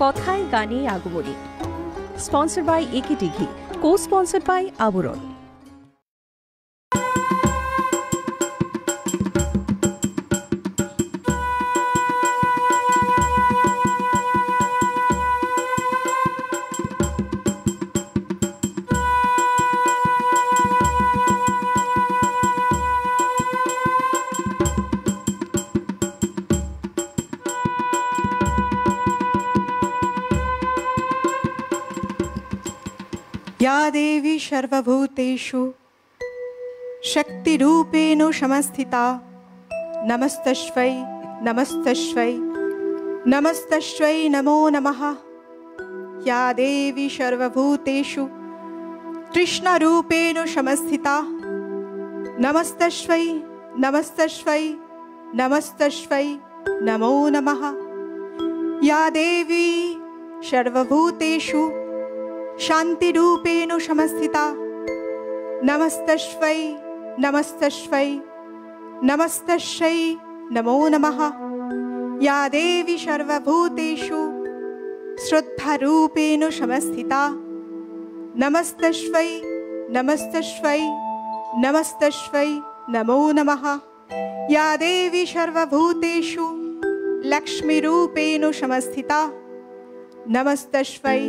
কথায় গানে আগমনী। Sponsor by একে টিভি, কো স্পন্সর বাই আবরণ। या देवी सर्वभूतेषु शक्तिरूपेण समस्थिता नमस्तस्यै नमस्तस्यै नमस्तस्यै नमो नमः। या देवी सर्वभूतेषु कृष्णरूपेण समस्थिता नमस्तस्यै नमस्तस्यै नमस्तस्यै नमो नमः। या देवी सर्वभूतेषु शान्तिरूपेण समस्थिता नमस्तस्यै नमस्तस्यै नमस्तस्यै नमो नमः। या देवी सर्वभूतेषु श्रद्धारूपेण समस्थिता नमस्तस्यै नमस्तस्यै नमस्तस्यै नमो नमः। या देवी सर्वभूतेषु लक्ष्मीरूपेण समस्थिता नमस्तस्यै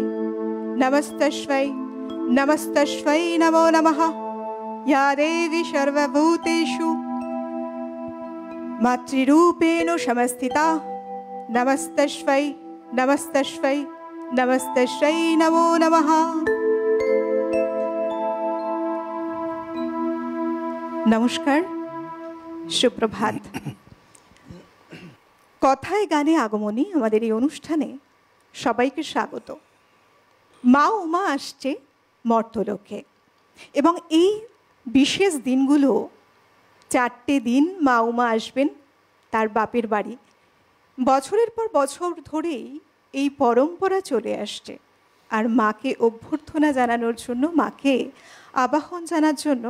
नमस्तस्यै नमस्तस्यै नमो नमः। या देवी सर्वभूतेषु मातृरूपेण समस्थिता नमस्तस्यै नमस्तस्यै नमस्तस्यै नमो नमः। নমস্কার, সুপ্রভাত। কথায় গানে আগমনী আমাদের এই অনুষ্ঠানে সবাইকে স্বাগত। মা উমা আসছে মর্তলোকে এবং এই বিশেষ দিনগুলো 4টে দিন মা উমা আসবেন তার বাপের বাড়ি। বছরের পর বছর ধরেই এই পরম্পরা চলে আসছে। আর মাকে অভ্যর্থনা জানানোর জন্য, মাকে আবাহন জানার জন্য,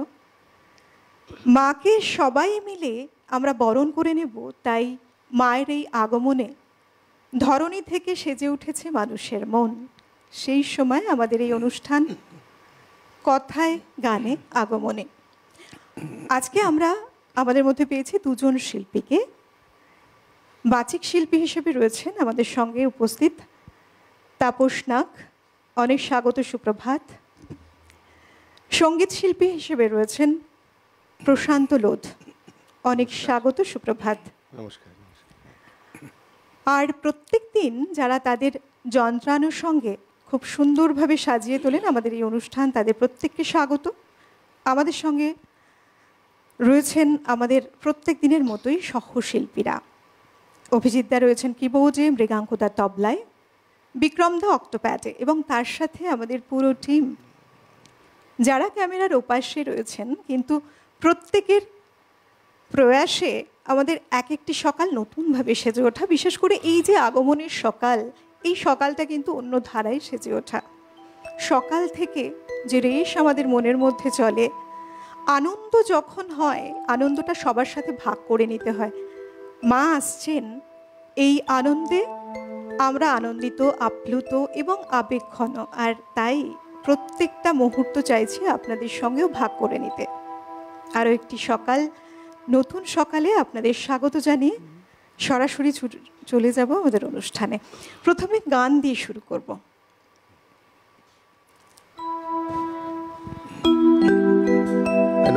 মাকে সবাই মিলে আমরা বরণ করে নেব। তাই মায়ের এই আগমনে ধরণী থেকে সেজে উঠেছে মানুষের মন। সেই সময় আমাদের এই অনুষ্ঠান কথায় গানে আগমনে। আজকে আমরা আমাদের মধ্যে পেয়েছি দুজন শিল্পীকে। বাচিক শিল্পী হিসেবে রয়েছেন আমাদের সঙ্গে উপস্থিত তাপস নাগ, অনেক স্বাগত, সুপ্রভাত। সঙ্গীত শিল্পী হিসেবে রয়েছেন প্রশান্ত লোধ, অনেক স্বাগত, সুপ্রভাত। নমস্কার। আর প্রত্যেক দিন যারা তাদের যন্ত্রানুষঙ্গে খুব সুন্দরভাবে সাজিয়ে তোলেন আমাদের এই অনুষ্ঠান, তাদের প্রত্যেককে স্বাগত। আমাদের সঙ্গে রয়েছেন আমাদের প্রত্যেক দিনের মতোই সহশিল্পীরা। অভিজিৎদা রয়েছেন কিবোর্ডে, মৃগাঙ্কদা তবলায়, বিক্রমদা অক্টোপ্যাডে এবং তার সাথে আমাদের পুরো টিম যারা ক্যামেরার ওপাশে রয়েছেন। কিন্তু প্রত্যেকের প্রয়াসে আমাদের এক একটি সকাল নতুনভাবে সেজে ওঠা। বিশেষ করে এই যে আগমনের সকাল, এই সকালটা কিন্তু অন্য ধারায় সেজে ওঠা। সকাল থেকে যে রেশ আমাদের মনের মধ্যে চলে, আনন্দ যখন হয়, আনন্দটা সবার সাথে ভাগ করে নিতে হয়। মা আসছেন, এই আনন্দে আমরা আনন্দিত, আপ্লুত এবং আবেগঘন। আর তাই প্রত্যেকটা মুহূর্ত চাইছি আপনাদের সঙ্গেও ভাগ করে নিতে। আরও একটি সকাল, নতুন সকালে আপনাদের স্বাগত জানিয়ে সরাসরি চলে যাব আমাদের অনুষ্ঠানে। প্রথমে গান দিয়ে শুরু করব।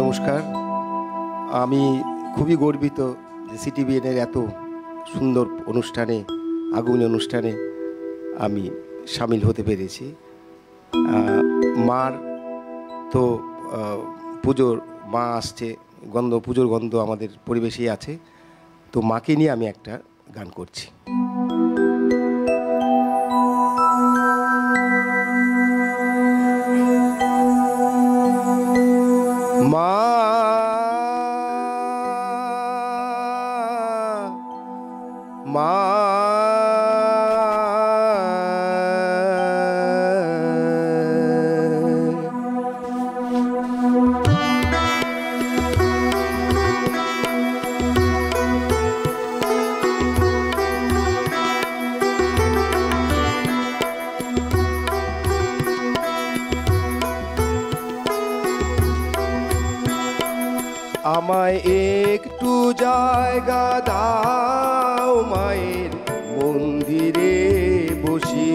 নমস্কার, আমি খুবই গর্বিত যে সিটিভিএনের এত সুন্দর অনুষ্ঠানে, আগমনী অনুষ্ঠানে আমি সামিল হতে পেরেছি। মার তো পুজোর, মা আসছে, গন্ধ, পুজোর গন্ধ আমাদের পরিবেশেই আছে। তো মাকে নিয়ে আমি একটা গান করছি। মা মা আমায় একটু জায়গা দাও মায়ের মন্দিরে বসি।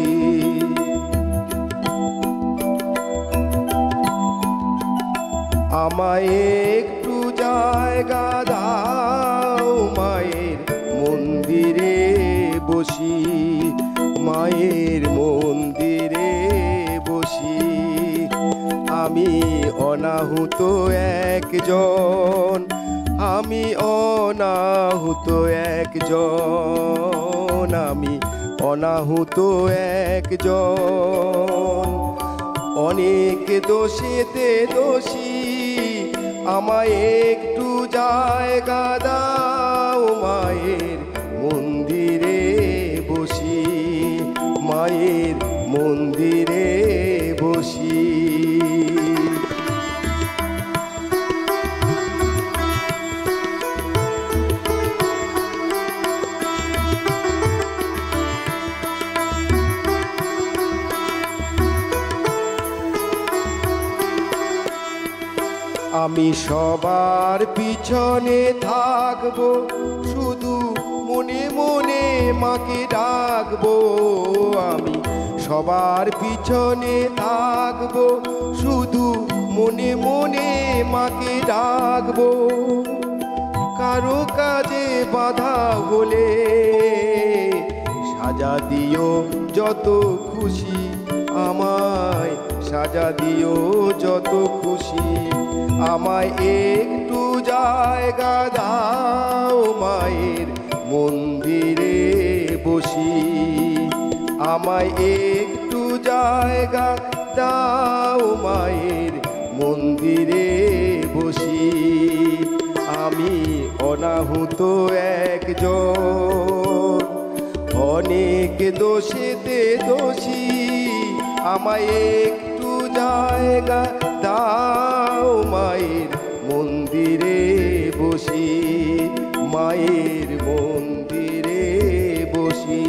আমায় একটু জায়গা দাও মায়ের মন্দিরে বসি, মায়ের মন্দিরে বসি। আমি অনাহুত একজন, আমি অনাহুত একজন, আমি অনাহুত একজন। অনেক দোষেতে দোষী, আমায় একটু জায়গা দাও মায়ের মন্দিরে বসি, মায়ের মন্দিরে বসি। আমি সবার পিছনে থাকবো, শুধু মনে মনে মাকে ডাকবো। আমি সবার পিছনে থাকবো, শুধু মনে মনে মাকে ডাকবো। কারো কাজে বাধা হলে সাজা দিও যত খুশি, আমায় সাজা দিও যত খুশি। আমায় একটু জায়গা দাও মায়ের মন্দিরে বসি, আমায় একটু জায়গা দাও মায়ের মন্দিরে বসি। আমি অনাহুত একজন, অনেক দোষেতে দোষী। আমায় একটু জায়গা দাও মায়ের মন্দিরে বসি, মায়ের মন্দিরে বসি।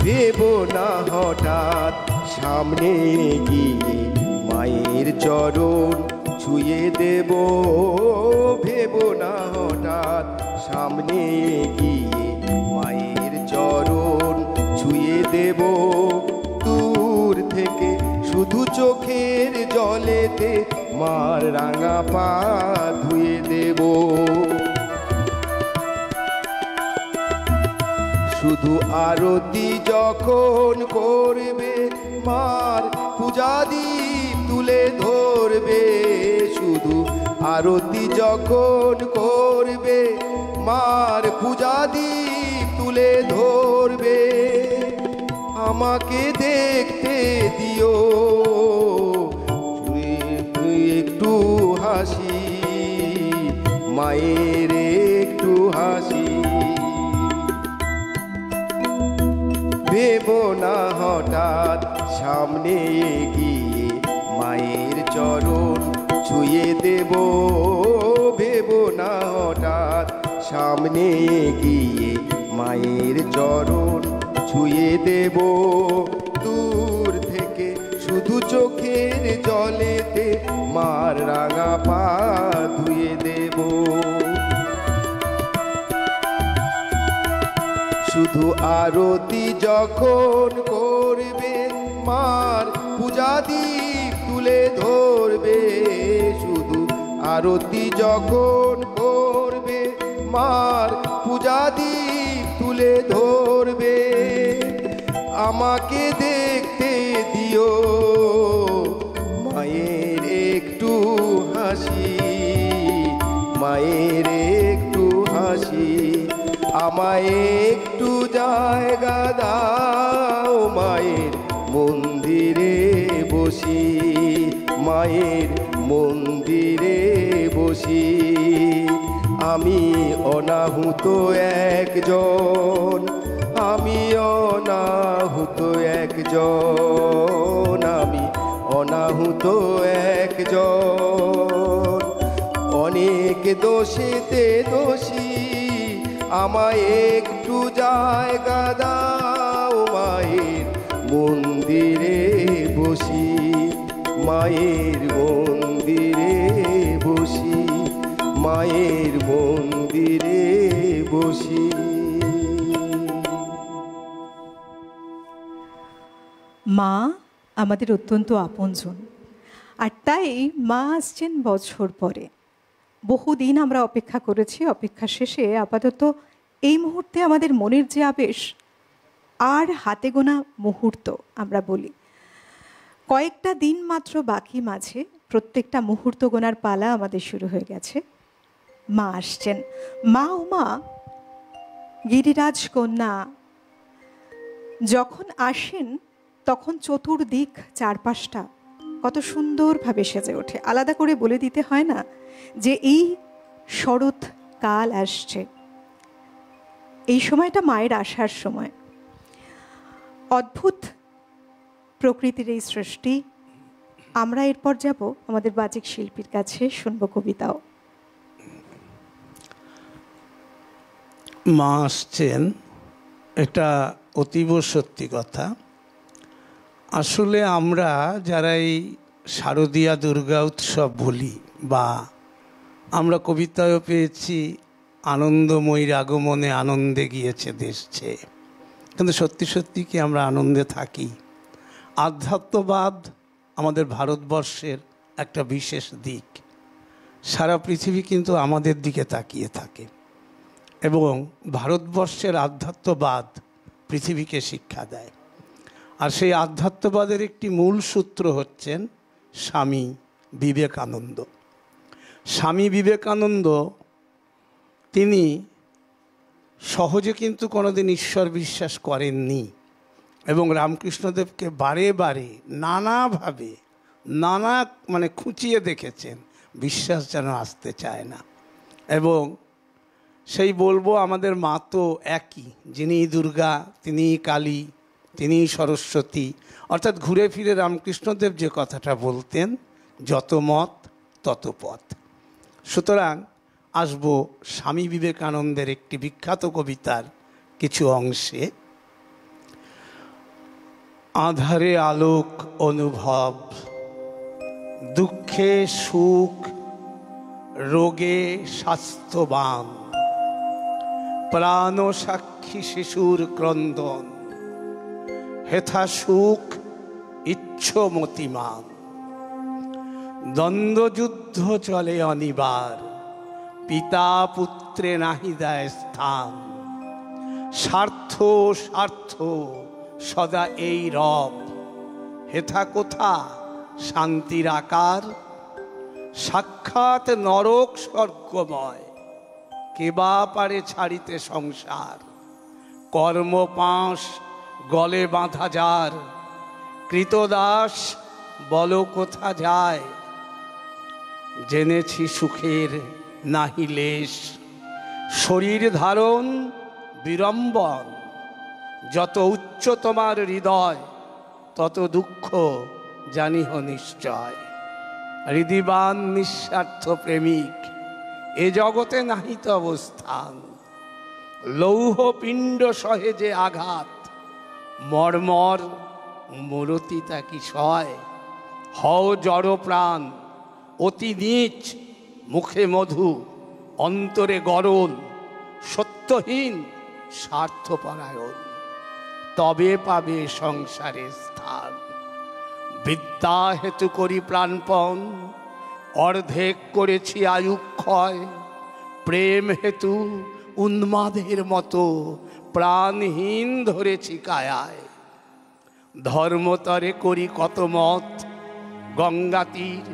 ভেবো না হঠাৎ সামনে গিয়ে মায়ের চরণ ছুঁয়ে দেব, ভেবো না হঠাৎ সামনে গিয়ে মায়ের চরণ ছুঁয়ে দেব। দূর থেকে শুধু চোখের জলেতে মার রাঙা পা ধুয়ে দেব। শুধু আরতি যখন করবে মার পূজা দীপ তুলে ধরবে, শুধু আরতি যখন করবে মার পূজা দীপ তুলে ধরবে। আমাকে দেখতে দিও একটু হাসি, মায়ের একটু হাসি। ভেবো না হঠাৎ সামনে গিয়ে মায়ের চরণ ছুঁয়ে দেব, ভেবো না হঠাৎ সামনে গিয়ে মায়ের চরণ ছুঁয়ে দেব। দূর থেকে শুধু চোখের জলেতে মার রাঙা পা ধুয়ে দেব। শুধু আরতি যখন করবে মার পূজা দীপ তুলে ধরবে, শুধু আরতি যখন করবে মার পূজা দীপ তুলে ধরবে। আমাকে দেখতে দিও মায়ের একটু হাসি, মায়ের একটু হাসি। আমায় একটু জায়গা দাও মায়ের মন্দিরে বসি, মায়ের মন্দিরে বসি। আমি অনাহুত একজন, আমি অনাহুত একজন, আমি অনাহুত একজন। অনেক দোষেতে দোষী, আমায় একটু জায়গা দাও, মায়ের মন্দিরে বসি, মায়ের মন্দিরে বসি, মায়ের মন্দিরে বসি। মা আমাদের অত্যন্ত আপনজন, আর তাই মা আসছেন বছর পরে। বহুদিন আমরা অপেক্ষা করেছি, অপেক্ষা শেষে আপাতত এই মুহূর্তে আমাদের মনের যে আবেশ, আর হাতে গোনা মুহূর্ত আমরা বলি, কয়েকটা দিন মাত্র বাকি, মাঝে প্রত্যেকটা মুহূর্ত গোনার পালা আমাদের শুরু হয়ে গেছে। মা আসছেন। মা ও মা গিরিরাজ কন্যা যখন আসেন তখন চতুর্দিক চারপাশটা কত সুন্দরভাবে সেজে ওঠে। আলাদা করে বলে দিতে হয় না যে এই শরৎ কাল আসছে, এই সময়টা মায়ের আসার সময়। অদ্ভুত প্রকৃতির এই সৃষ্টি। আমরা এরপর যাব আমাদের বাচিক শিল্পীর কাছে, শুনবো কবিতাও। মা আসছেন, এটা অতীব সত্যি কথা। আসলে আমরা যারা এই শারদীয়া দুর্গা উৎসব বলি, বা আমরা কবিতায়ও পেয়েছি আনন্দময়ীর আগমনে আনন্দে গিয়েছে দেশ ছেয়ে, কিন্তু সত্যি সত্যি কি আমরা আনন্দে থাকি? আধ্যাত্মবাদ আমাদের ভারতবর্ষের একটা বিশেষ দিক। সারা পৃথিবী কিন্তু আমাদের দিকে তাকিয়ে থাকে, এবং ভারতবর্ষের আধ্যাত্মবাদ পৃথিবীকে শিক্ষা দেয়। আর সেই আধ্যাত্মবাদের একটি মূল সূত্র হচ্ছেন স্বামী বিবেকানন্দ। স্বামী বিবেকানন্দ তিনি সহজে কিন্তু কোনোদিন ঈশ্বর বিশ্বাস করেননি, এবং রামকৃষ্ণদেবকে বারে বারে নানাভাবে খুঁচিয়ে দেখেছেন, বিশ্বাস যেন আসতে চায় না। এবং সেই বলবো, আমাদের মা তো একই, যিনি দুর্গা তিনি কালী, তিনি সরস্বতী। অর্থাৎ ঘুরে ফিরে রামকৃষ্ণদেব যে কথাটা বলতেন, যত মত তত পথ। সুতরাং আসবো স্বামী বিবেকানন্দের একটি বিখ্যাত কবিতার কিছু অংশে। আঁধারে আলোক অনুভব, দুঃখে সুখ, রোগে স্বাস্থ্যবান, প্রাণ সাক্ষী শিশুর ক্রন্দন, হেথা সুখ ইচ্ছমতিমান। দ্বন্দ্বযুদ্ধ চলে অনিবার, পিতা পুত্রে নাহি দেয় স্থান। স্বার্থ স্বার্থ সদা এই রব, হেথা কোথা শান্তির আকার। সাক্ষাৎ নরক স্বর্গময়, কেবা পারে ছাড়িতে সংসার। কর্মপাশ গলে বাঁধা যার, কৃতদাস বল কোথা যায়। জেনেছি সুখের নাহি লেশ, শরীর ধারণ বিড়ম্বন। যত উচ্চ তোমার হৃদয়, তত দুঃখ জানিহ নিশ্চয়। হৃদিবান নিঃস্বার্থ প্রেমিক, এ জগতে নাহিত অবস্থান। লৌহ পিণ্ড সহে যে আঘাত, মর্মর মূরতি তাকি সয়। হও জড় প্রাণ অতি নীচ, মুখে মধু অন্তরে গরল। সত্যহীন স্বার্থপরায়ণ, তবে পাবে সংসারে স্থান। বিদ্যা হেতু করি প্রাণপণ, অর্ধেক করেছি আয়ুক্ষয়। প্রেম হেতু উন্মাদের মতো, প্রাণহীন ধরেছি কায়ায়। ধর্মতরে করি কত মত, গঙ্গা তীর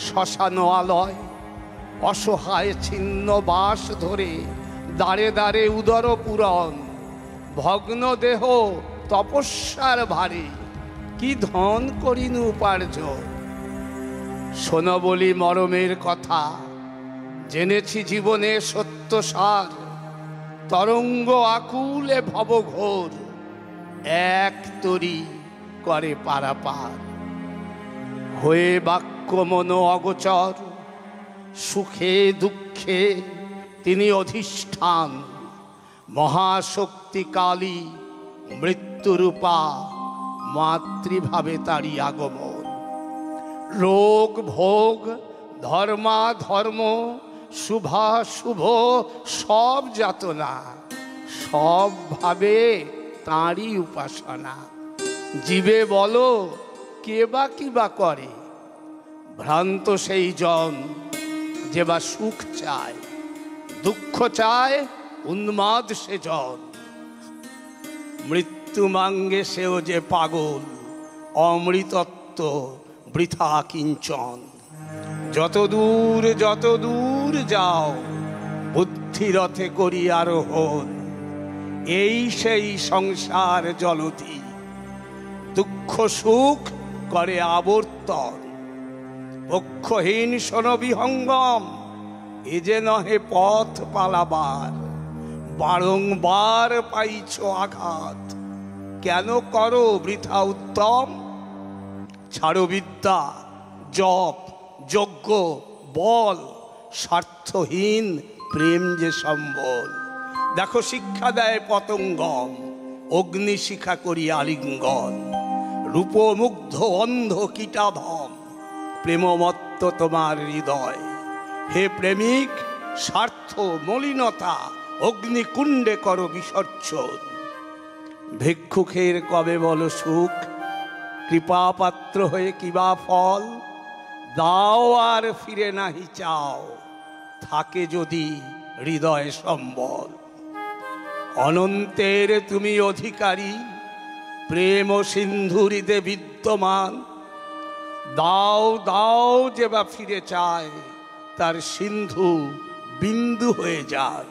শ্মশান আলয়। অসহায় ছিন্ন বাস ধরে, দাঁড়ে দাঁড়ে উদর পূরণ। ভগ্ন দেহ তপস্যার ভারে, কি ধন করিনু উপার্জন। শোন বলি মরমের কথা, জেনেছি জীবনে সত্য সার। তরঙ্গ আকুলে ভবঘোর, এক তরি করে পারাপার। হয়ে বাক্য মন অগোচর, সুখে দুঃখে তিনি অধিষ্ঠান, মহাশক্তি কালী মৃত্যুরূপা, মাতৃভাবে তারই আগমন। রোগ ভোগ ধর্মা ধর্ম শুভাশুভ সব যাতনা, সব ভাবে তাঁরই উপাসনা। জীবে বলো কে বা কি বা করে, ভ্রান্ত সেই জন যে বা সুখ চায়, দুঃখ চায় উন্মাদ সে জন। মৃত্যু মাঙ্গে সেও যে পাগল, অমৃতত্ব বৃথা কিঞ্চন। যত দূর যাও বুদ্ধিরথে করি আরোহণ, এই সেই সংসার জলধি, দুঃখ সুখ করে আবর্তন। পক্ষহীন শোন বিহঙ্গম, এ যে নহে পথ পালাবার, বারংবার পাইছ আঘাত, কেন করো বৃথা উত্তম। ছাড়ো বিদ্যা জপ যজ্ঞ বল, স্বার্থহীন প্রেম যে সম্বল। দেখো শিক্ষা দেয় পতঙ্গম, অগ্নি শিখা করি আলিঙ্গন। রূপমুগ্ধ অন্ধ কীটাধম, প্রেমমত্ত তোমার হৃদয়। হে প্রেমিক স্বার্থ মলিনতা, অগ্নিকুণ্ডে করো বিসর্জন। ভিক্ষুকের কবে বলো সুখ, কৃপাপাত্র হয়ে কিবা ফল। দাও আর ফিরে নাহি চাও, থাকে যদি হৃদয় সম্বল। অনন্তের তুমি অধিকারী, প্রেম সিন্ধুরিতে বিদ্যমান। দাও দাও যে বা ফিরে চায়, তার সিন্ধু বিন্দু হয়ে যান।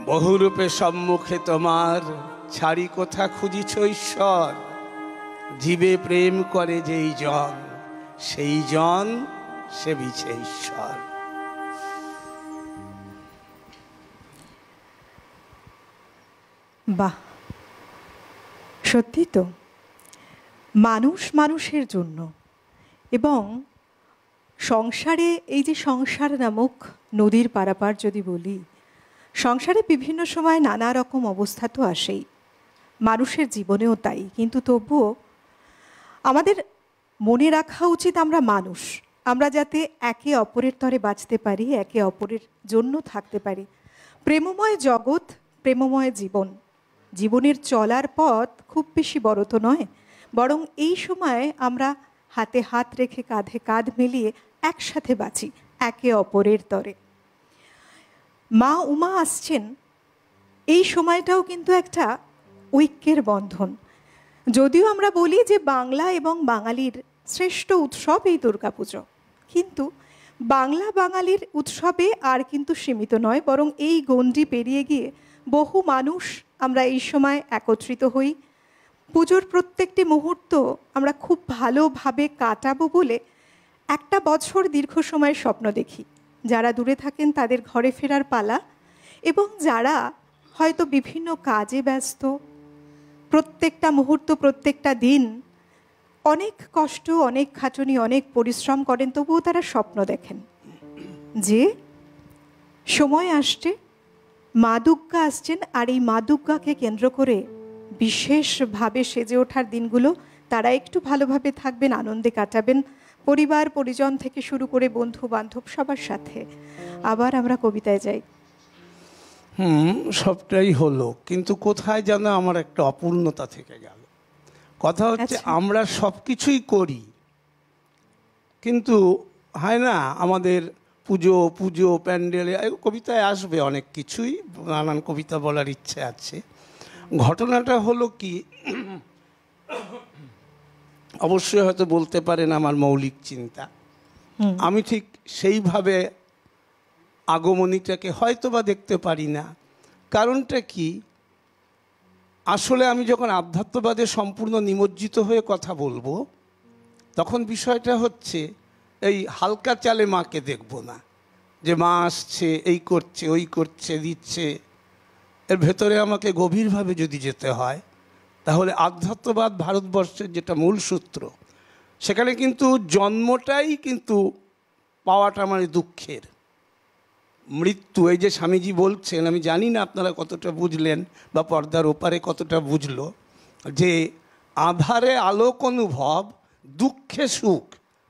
বহুরূপে সম্মুখে তোমার, ছাড়ি কোথা খুঁজিছ ঈশ্বর। জীবে প্রেম করে যেই জন, সেই জন সেবিছে ঈশ্বর। বাহ, সত্যি তো, মানুষ মানুষের জন্য। এবং সংসারে এই যে সংসার নামক নদীর পারাপার যদি বলি, সংসারে বিভিন্ন সময় নানা রকম অবস্থা তো আসেই, মানুষের জীবনেও তাই। কিন্তু তবুও আমাদের মনে রাখা উচিত আমরা মানুষ, আমরা যাতে একে অপরের তরে বাঁচতে পারি, একে অপরের জন্য থাকতে পারি। প্রেমময় জগৎ, প্রেমময় জীবন, জীবনের চলার পথ খুব বেশি বড় তো নয়, বরং এই সময়ে আমরা হাতে হাত রেখে কাঁধে কাঁধ মিলিয়ে একসাথে বাঁচি একে অপরের তরে। মা উমা আসছেন, এই সময়টাও কিন্তু একটা ঐক্যের বন্ধন। যদিও আমরা বলি যে বাংলা এবং বাঙালির শ্রেষ্ঠ উৎসব এই দুর্গাপুজো, কিন্তু বাংলা বাঙালির উৎসবে আর কিন্তু সীমিত নয়, বরং এই গণ্ডি পেরিয়ে গিয়ে বহু মানুষ আমরা এই সময় একত্রিত হই। পুজোর প্রত্যেকটি মুহূর্ত আমরা খুব ভালোভাবে কাটাবো বলে একটা বছর দীর্ঘ সময় স্বপ্ন দেখি। যারা দূরে থাকেন তাদের ঘরে ফেরার পালা, এবং যারা হয়তো বিভিন্ন কাজে ব্যস্ত, প্রত্যেকটা মুহূর্ত প্রত্যেকটা দিন অনেক কষ্ট, অনেক খাটুনি, অনেক পরিশ্রম করেন, তবুও তারা স্বপ্ন দেখেন যে সময় আসছে, মা দুর্গা আসছেন, আর এই মা দুর্গাকে কেন্দ্র করে বিশেষভাবে সেজে ওঠার দিনগুলো তারা একটু ভালোভাবে থাকবেন, আনন্দে কাটাবেন, পরিবার পরিজন থেকে শুরু করে বন্ধু বান্ধব সবার সাথে। আবার আমরা কবিতায় যাই। সবটাই হলো, কিন্তু কোথায় যেন আমার একটা অপূর্ণতা থেকে গেল। কথা হচ্ছে আমরা সব কিছুই করি, কিন্তু হয় না আমাদের পুজো পুজো প্যান্ডেলে, কবিতায় আসবে অনেক কিছুই, নানান কবিতা বলার ইচ্ছে আছে। ঘটনাটা হলো কি, অবশ্যই হয়তো বলতে পারেন আমার মৌলিক চিন্তা, আমি ঠিক সেইভাবে আগমনীটাকে হয়তো বা দেখতে পারি না। কারণটা কি, আসলে আমি যখন আধ্যাত্মবাদে সম্পূর্ণ নিমজ্জিত হয়ে কথা বলবো, তখন বিষয়টা হচ্ছে এই হালকা চালে মাকে দেখব না, যে মা আসছে, এই করছে, ওই করছে, দিচ্ছে। এর ভেতরে আমাকে গভীরভাবে যদি যেতে হয়, তাহলে আধ্যাত্মবাদ ভারতবর্ষের যেটা মূল সূত্র, সেখানে কিন্তু জন্মটাই কিন্তু পাওয়াটা মানে দুঃখের। মৃত্যু, এই যে স্বামীজি বলছেন, আমি জানি না আপনারা কতটা বুঝলেন বা পর্দার ওপারে কতটা বুঝলো, যে আধারে আলোক অনুভব, দুঃখে সুখ।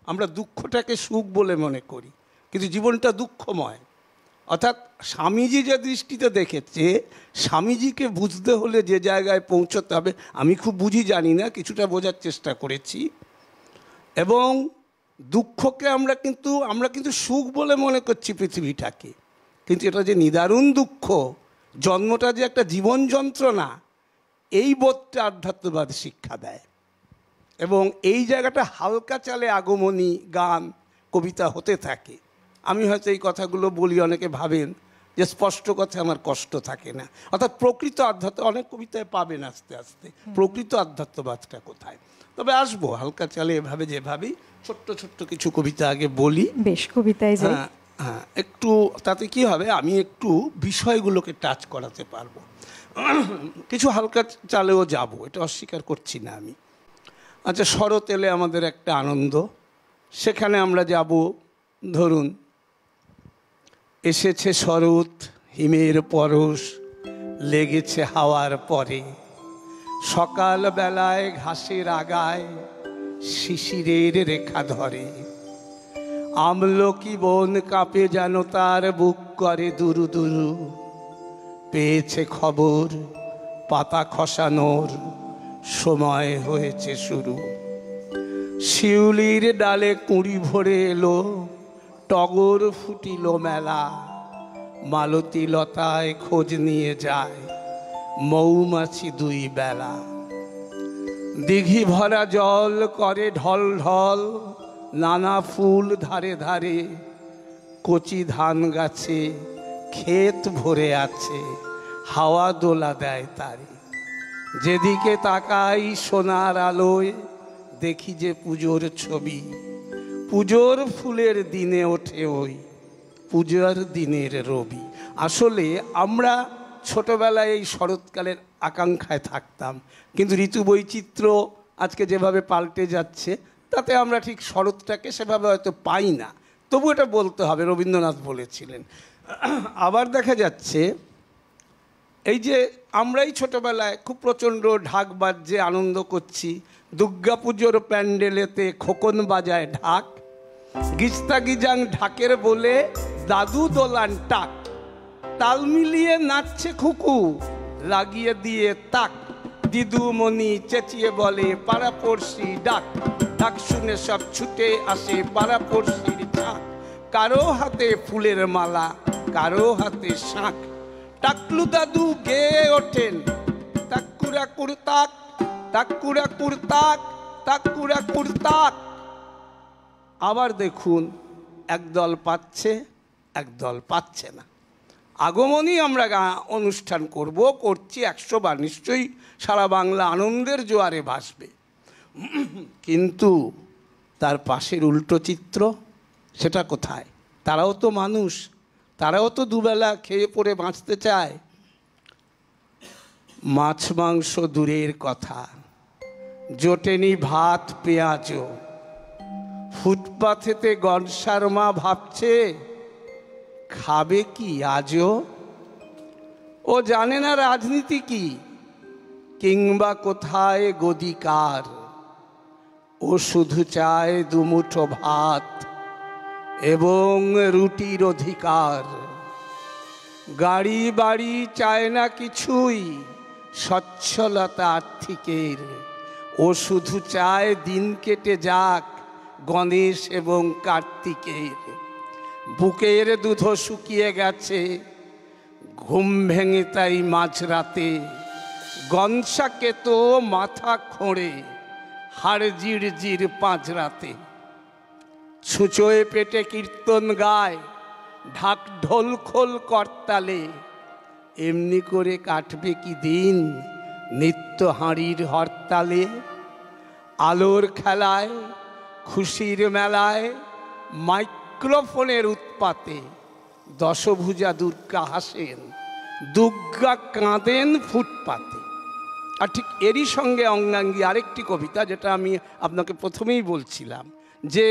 আমরা দুঃখটাকে সুখ বলে মনে করি, কিন্তু জীবনটা দুঃখময়। অর্থাৎ স্বামীজি যে দৃষ্টিতে দেখেছে, স্বামীজিকে বুঝতে হলে যে জায়গায় পৌঁছতে হবে, আমি খুব বুঝি জানি না, কিছুটা বোঝার চেষ্টা করেছি। এবং দুঃখকে আমরা কিন্তু সুখ বলে মনে করছি পৃথিবীটাকে, কিন্তু এটা যে নিদারুণ দুঃখ, জন্মটা যে একটা জীবন যন্ত্রণা, এই বোধটা আধ্যাত্মবাদ শিক্ষা দেয়। এবং এই জায়গাটা হালকা চালে আগমনী, গান, কবিতা হতে থাকে। আমি হয়তো এই কথাগুলো বলি, অনেকে ভাবেন যে স্পষ্ট কথা আমার কষ্ট থাকে না। অর্থাৎ প্রকৃত আধ্যাত্ম অনেক কবিতায় পাবেন আস্তে আস্তে, প্রকৃত আধ্যাত্মবাদটা কোথায়। তবে আসবো হালকা চালে, এভাবে যেভাবেই ছোট্ট ছোট্ট কিছু কবিতা আগে বলি। বেশ, কবিতায় যাই। হ্যাঁ হ্যাঁ, একটু তাতে কি হবে, আমি একটু বিষয়গুলোকে টাচ করাতে পারবো। কিছু হালকা চালেও যাব, এটা অস্বীকার করছি না আমি। আচ্ছা, শরৎ এলে আমাদের একটা আনন্দ, সেখানে আমরা যাব। ধরুন, এসেছে শরৎ, হিমের পরশ লেগেছে হাওয়ার পরে, সকাল বেলায় ঘাসের আগায় শিশিরের রেখা ধরে, আমলকি বন কাঁপে যেন তার বুক করে দুরু দুরু, পেয়েছে খবর পাতা খসানোর সময় হয়েছে শুরু, শিউলির ডালে কুঁড়ি ভরে এলো, টগর ফুটিল মেলা, মালতী লতায় খোঁজ নিয়ে যায় মৌমাছি দুই বেলা, দিঘি ভরা জল করে ঢল ঢল, নানা ফুল ধারে ধারে, কচি ধান গাছে ক্ষেত ভরে আছে, হাওয়া দোলা দেয় তারে, যেদিকে তাকাই সোনার আলোয় দেখি যে পুজোর ছবি, পুজোর ফুলের দিনে ওঠে ওই পূজার দিনের রবি। আসলে আমরা ছোটবেলায় এই শরৎকালের আকাঙ্ক্ষায় থাকতাম, কিন্তু ঋতু বৈচিত্র্য আজকে যেভাবে পাল্টে যাচ্ছে, তাতে আমরা ঠিক শরৎটাকে সেভাবে হয়তো পাই না। তবু এটা বলতে হবে, রবীন্দ্রনাথ বলেছিলেন। আবার দেখা যাচ্ছে এই যে আমরাই ছোটবেলায় খুব প্রচণ্ড ঢাক বাজছে, আনন্দ করছি, দুর্গা পুজোর প্যান্ডেলেতে খোকন বাজায় ঢাক, গিজতা গিজাং ঢাকের বলে দাদু দোলান টাক, তাল মিলিয়ে নাচছে খুকু লাগিয়ে দিয়ে তাক, দিদুমণি চেঁচিয়ে বলে পাড়াপড়শি ডাক, ডাক শুনে সব ছুটে আসে পাড়াপড়শির ঝাঁক, কারো হাতে ফুলের মালা, কারো হাতে শাঁখ, টাকলু দাদু গেয়ে ওঠেন তাকুরা কুরতাক, তাকুরা কুরতাক, তাকুরা কুরতাক। আবার দেখুন, একদল পাচ্ছে, একদল পাচ্ছে না। আগমনী আমরা অনুষ্ঠান করছি 100 বার, নিশ্চয়ই সারা বাংলা আনন্দের জোয়ারে ভাসবে, কিন্তু তার পাশের উল্টো চিত্র, সেটা কোথায়? তারাও তো মানুষ, তারাও তো দুবেলা খেয়ে পড়ে বাঁচতে চায়। মাছ মাংস দূরের কথা, জোটেনি ভাত পেঁয়াজও, ফুটপাথেতে গনসার মা ভাবছে খাবে কি আজও। ও জানে না রাজনীতি কি, কিংবা কোথায় গদিকার, ও শুধু চায় দুমুঠো ভাত এবং রুটির অধিকার। গাড়ি বাড়ি চায় না কিছুই, সচ্ছলতা আর্থিকের, ও শুধু চায় দিন কেটে যাক গণেশ এবং কার্তিকের। বুকের দুধ শুকিয়ে গেছে, ঘুম ভেঙে তাই মাঝরাতে, গনসাকে তো মাথা খোঁড়ে হাড় জিড় জিড় পাঁচরাতে। ছুঁচোয় পেটে কীর্তন গায়, ঢাক ঢোল খোল করতালে, এমনি করে কাটবে কি দিন নিত্য হাঁড়ির হরতালে। আলোর খেলায়, খুশির মেলায়, মাইক্রোফোনের উৎপাতে, দশভুজা দুর্গা হাসেন, দুর্গা কাঁদেন ফুটপাতে। আর ঠিক এরই সঙ্গে অঙ্গাঙ্গী আরেকটি কবিতা, যেটা আমি আপনাকে প্রথমেই বলছিলাম, যে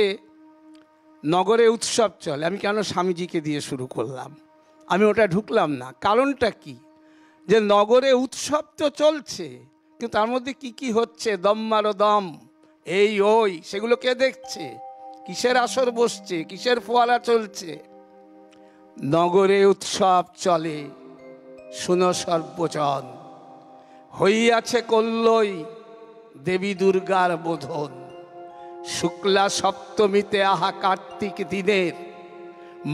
নগরে উৎসব চলে। আমি কেন স্বামীজিকে দিয়ে শুরু করলাম, আমি ওটা ঢুকলাম না। কারণটা কি, যে নগরে উৎসব তো চলছে, কিন্তু তার মধ্যে কি কি হচ্ছে, দম মারো দম, এই ওই, সেগুলো কে দেখছে? কিসের আসর বসছে, কিসের ফোয়ারা চলছে? নগরে উৎসব চলে, শুনো সর্বজন, হইয়াছে কল্লই দেবী দুর্গার বোধন। শুক্লা সপ্তমীতে আহা কার্তিক দিনের,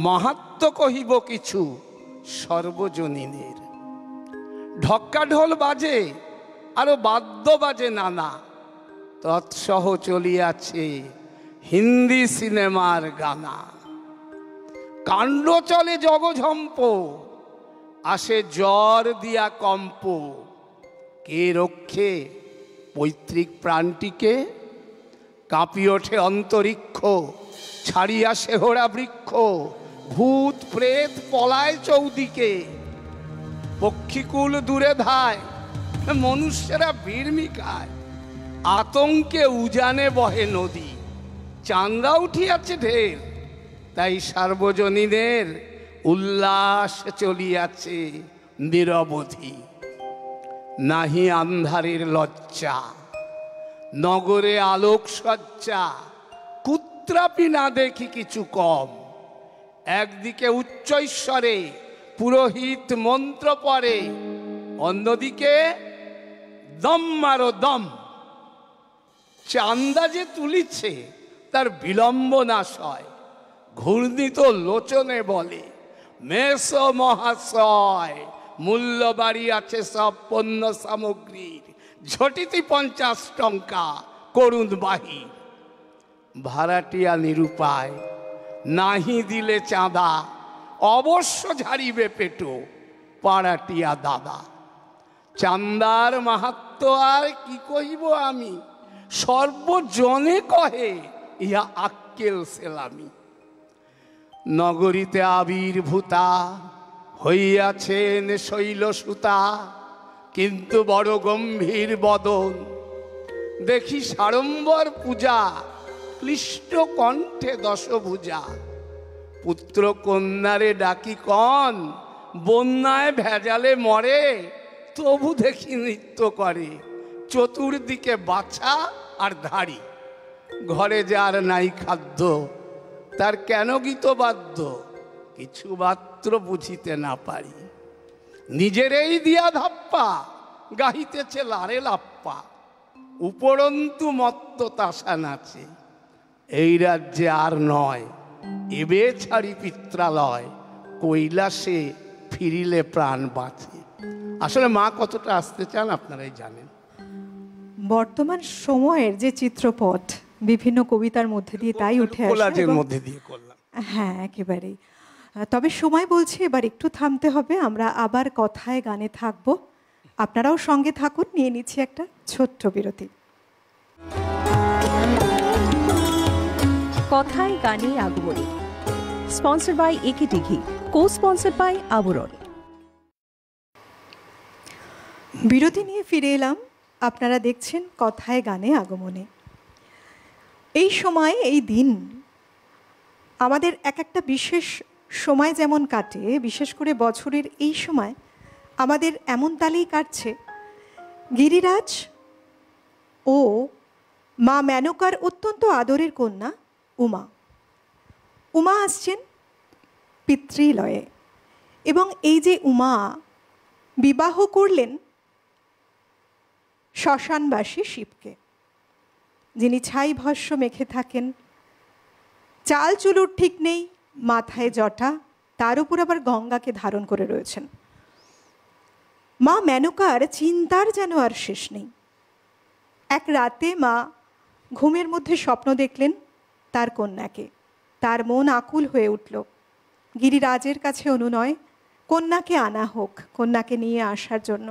মাহাত্ম্য কহিব কিছু সর্বজনীনের। ঢক্কা ঢোল বাজে, আরো বাদ্য বাজে নানা, তৎসহ চলিয়াছে হিন্দি সিনেমার গানা। কাণ্ড চলে জগঝম্প, আসে জ্বর দিয়া কম্প, কে রক্ষে পৈতৃক প্রাণটিকে? কাঁপি ওঠে অন্তরিক্ষ, ছাড়িয়া শেহরা বৃক্ষ, ভূত প্রেত পলায় চৌদিকে। পক্ষীকুল দূরে ধায়, মনুষ্যরা ভিড়মিকায়, আতঙ্কে উজানে বহে নদী। চান্দা উঠিয়াছে ঢের, তাই সার্বজনীনের উল্লাস চলিয়াছে নিরবধি। নাহি আন্ধারের লজ্জা, নগরে আলোক সজ্জা, কুত্রাপি না দেখি কিছু কম। একদিকে উচ্চৈশ্বরে পুরোহিত মন্ত্র পড়ে, অন্যদিকে দম মারো দম। চান্দা যে তুলিছে তার বিলম্ব না সয়, ঘূর্ণিত লোচনে বলে, মেসো মহাশয়, মূল্য বাড়ি আছে সব পণ্য সামগ্রীর, ঝটিতি 50 টঙ্কা করুণ বাহির। ভাড়াটিয়া নিরুপায়, নাহি দিলে চাঁদা, অবশ্য ঝাড়িবে পেটো পাড়াটিয়া দাদা। চান্দার মাহাত্ম আর কি কহিব আমি, সর্বজনে কহে ইহা আক্কেল সেলামি। নগরীতে আবির্ভূতা হইয়াছেন শৈলসুতা, কিন্তু বড় গম্ভীর বদন। দেখি সাড়ম্বর পূজা, ক্লিষ্ট কণ্ঠে দশভুজা। পুত্র কন্যারে ডাকি কন, বন্যায় ভেজালে মরে, তবু দেখি নৃত্য করে। চতুর্দিকে বাছা আর ধাড়ি, ঘরে যার নাই খাদ্য, তার কেন গীতবাদ্য কিছু মাত্র বুঝিতে না পারি। নিজেরই দিয়া ধাপ্পা, গাহিতেছে লারে লাপ্পা, উপরন্তু মত্ত তাসা নাচে। এই রাজ্যে আর নয়, এবে ছাড়ি পিত্রালয়, কৈলাসে ফিরিলে প্রাণ বাঁচে। আসলে মা কতটা আসতে চান আপনারাই জানেন। বর্তমান সময়ের যে চিত্রপট বিভিন্ন কবিতার মধ্যে দিয়ে তাই উঠে আসে, কোলাজের মধ্যে দিয়ে করলাম। হ্যাঁ, একেবারেই। তবে সময় বলছে এবার একটু থামতে হবে, আমরা আবার কথায় গানে থাকব। আপনারাও সঙ্গে থাকুন, নিয়ে নিচ্ছি একটা ছোট্ট বিরতি। কথায় গানে আগমনী, স্পন্সর বাই একেটি ঘি, কো স্পন্সর বাই আবরণ। বিরতি নিয়ে ফিরে এলাম। আপনারা দেখছেন কথায় গানে আগমনে। এই সময়, এই দিন আমাদের এক একটা বিশেষ সময় যেমন কাটে, বিশেষ করে বছরের এই সময় আমাদের এমন তালেই কাটছে। গিরিরাজ ও মা মেনকার অত্যন্ত আদরের কন্যা উমা। উমা আসছেন পিতৃলয়ে, এবং এই যে উমা বিবাহ করলেন শ্মশানবাসী শিবকে, যিনি ছাই ভস্য মেখে থাকেন, চাল চুলুর ঠিক নেই, মাথায় জটা, তার উপর আবার গঙ্গাকে ধারণ করে রয়েছেন। মা মেনকার চিন্তার যেন আর শেষ নেই। এক রাতে মা ঘুমের মধ্যে স্বপ্ন দেখলেন তার কন্যাকে। তার মন আকুল হয়ে উঠল। গিরিরাজের কাছে অনুনয়, কন্যাকে আনা হোক, কন্যাকে নিয়ে আসার জন্য।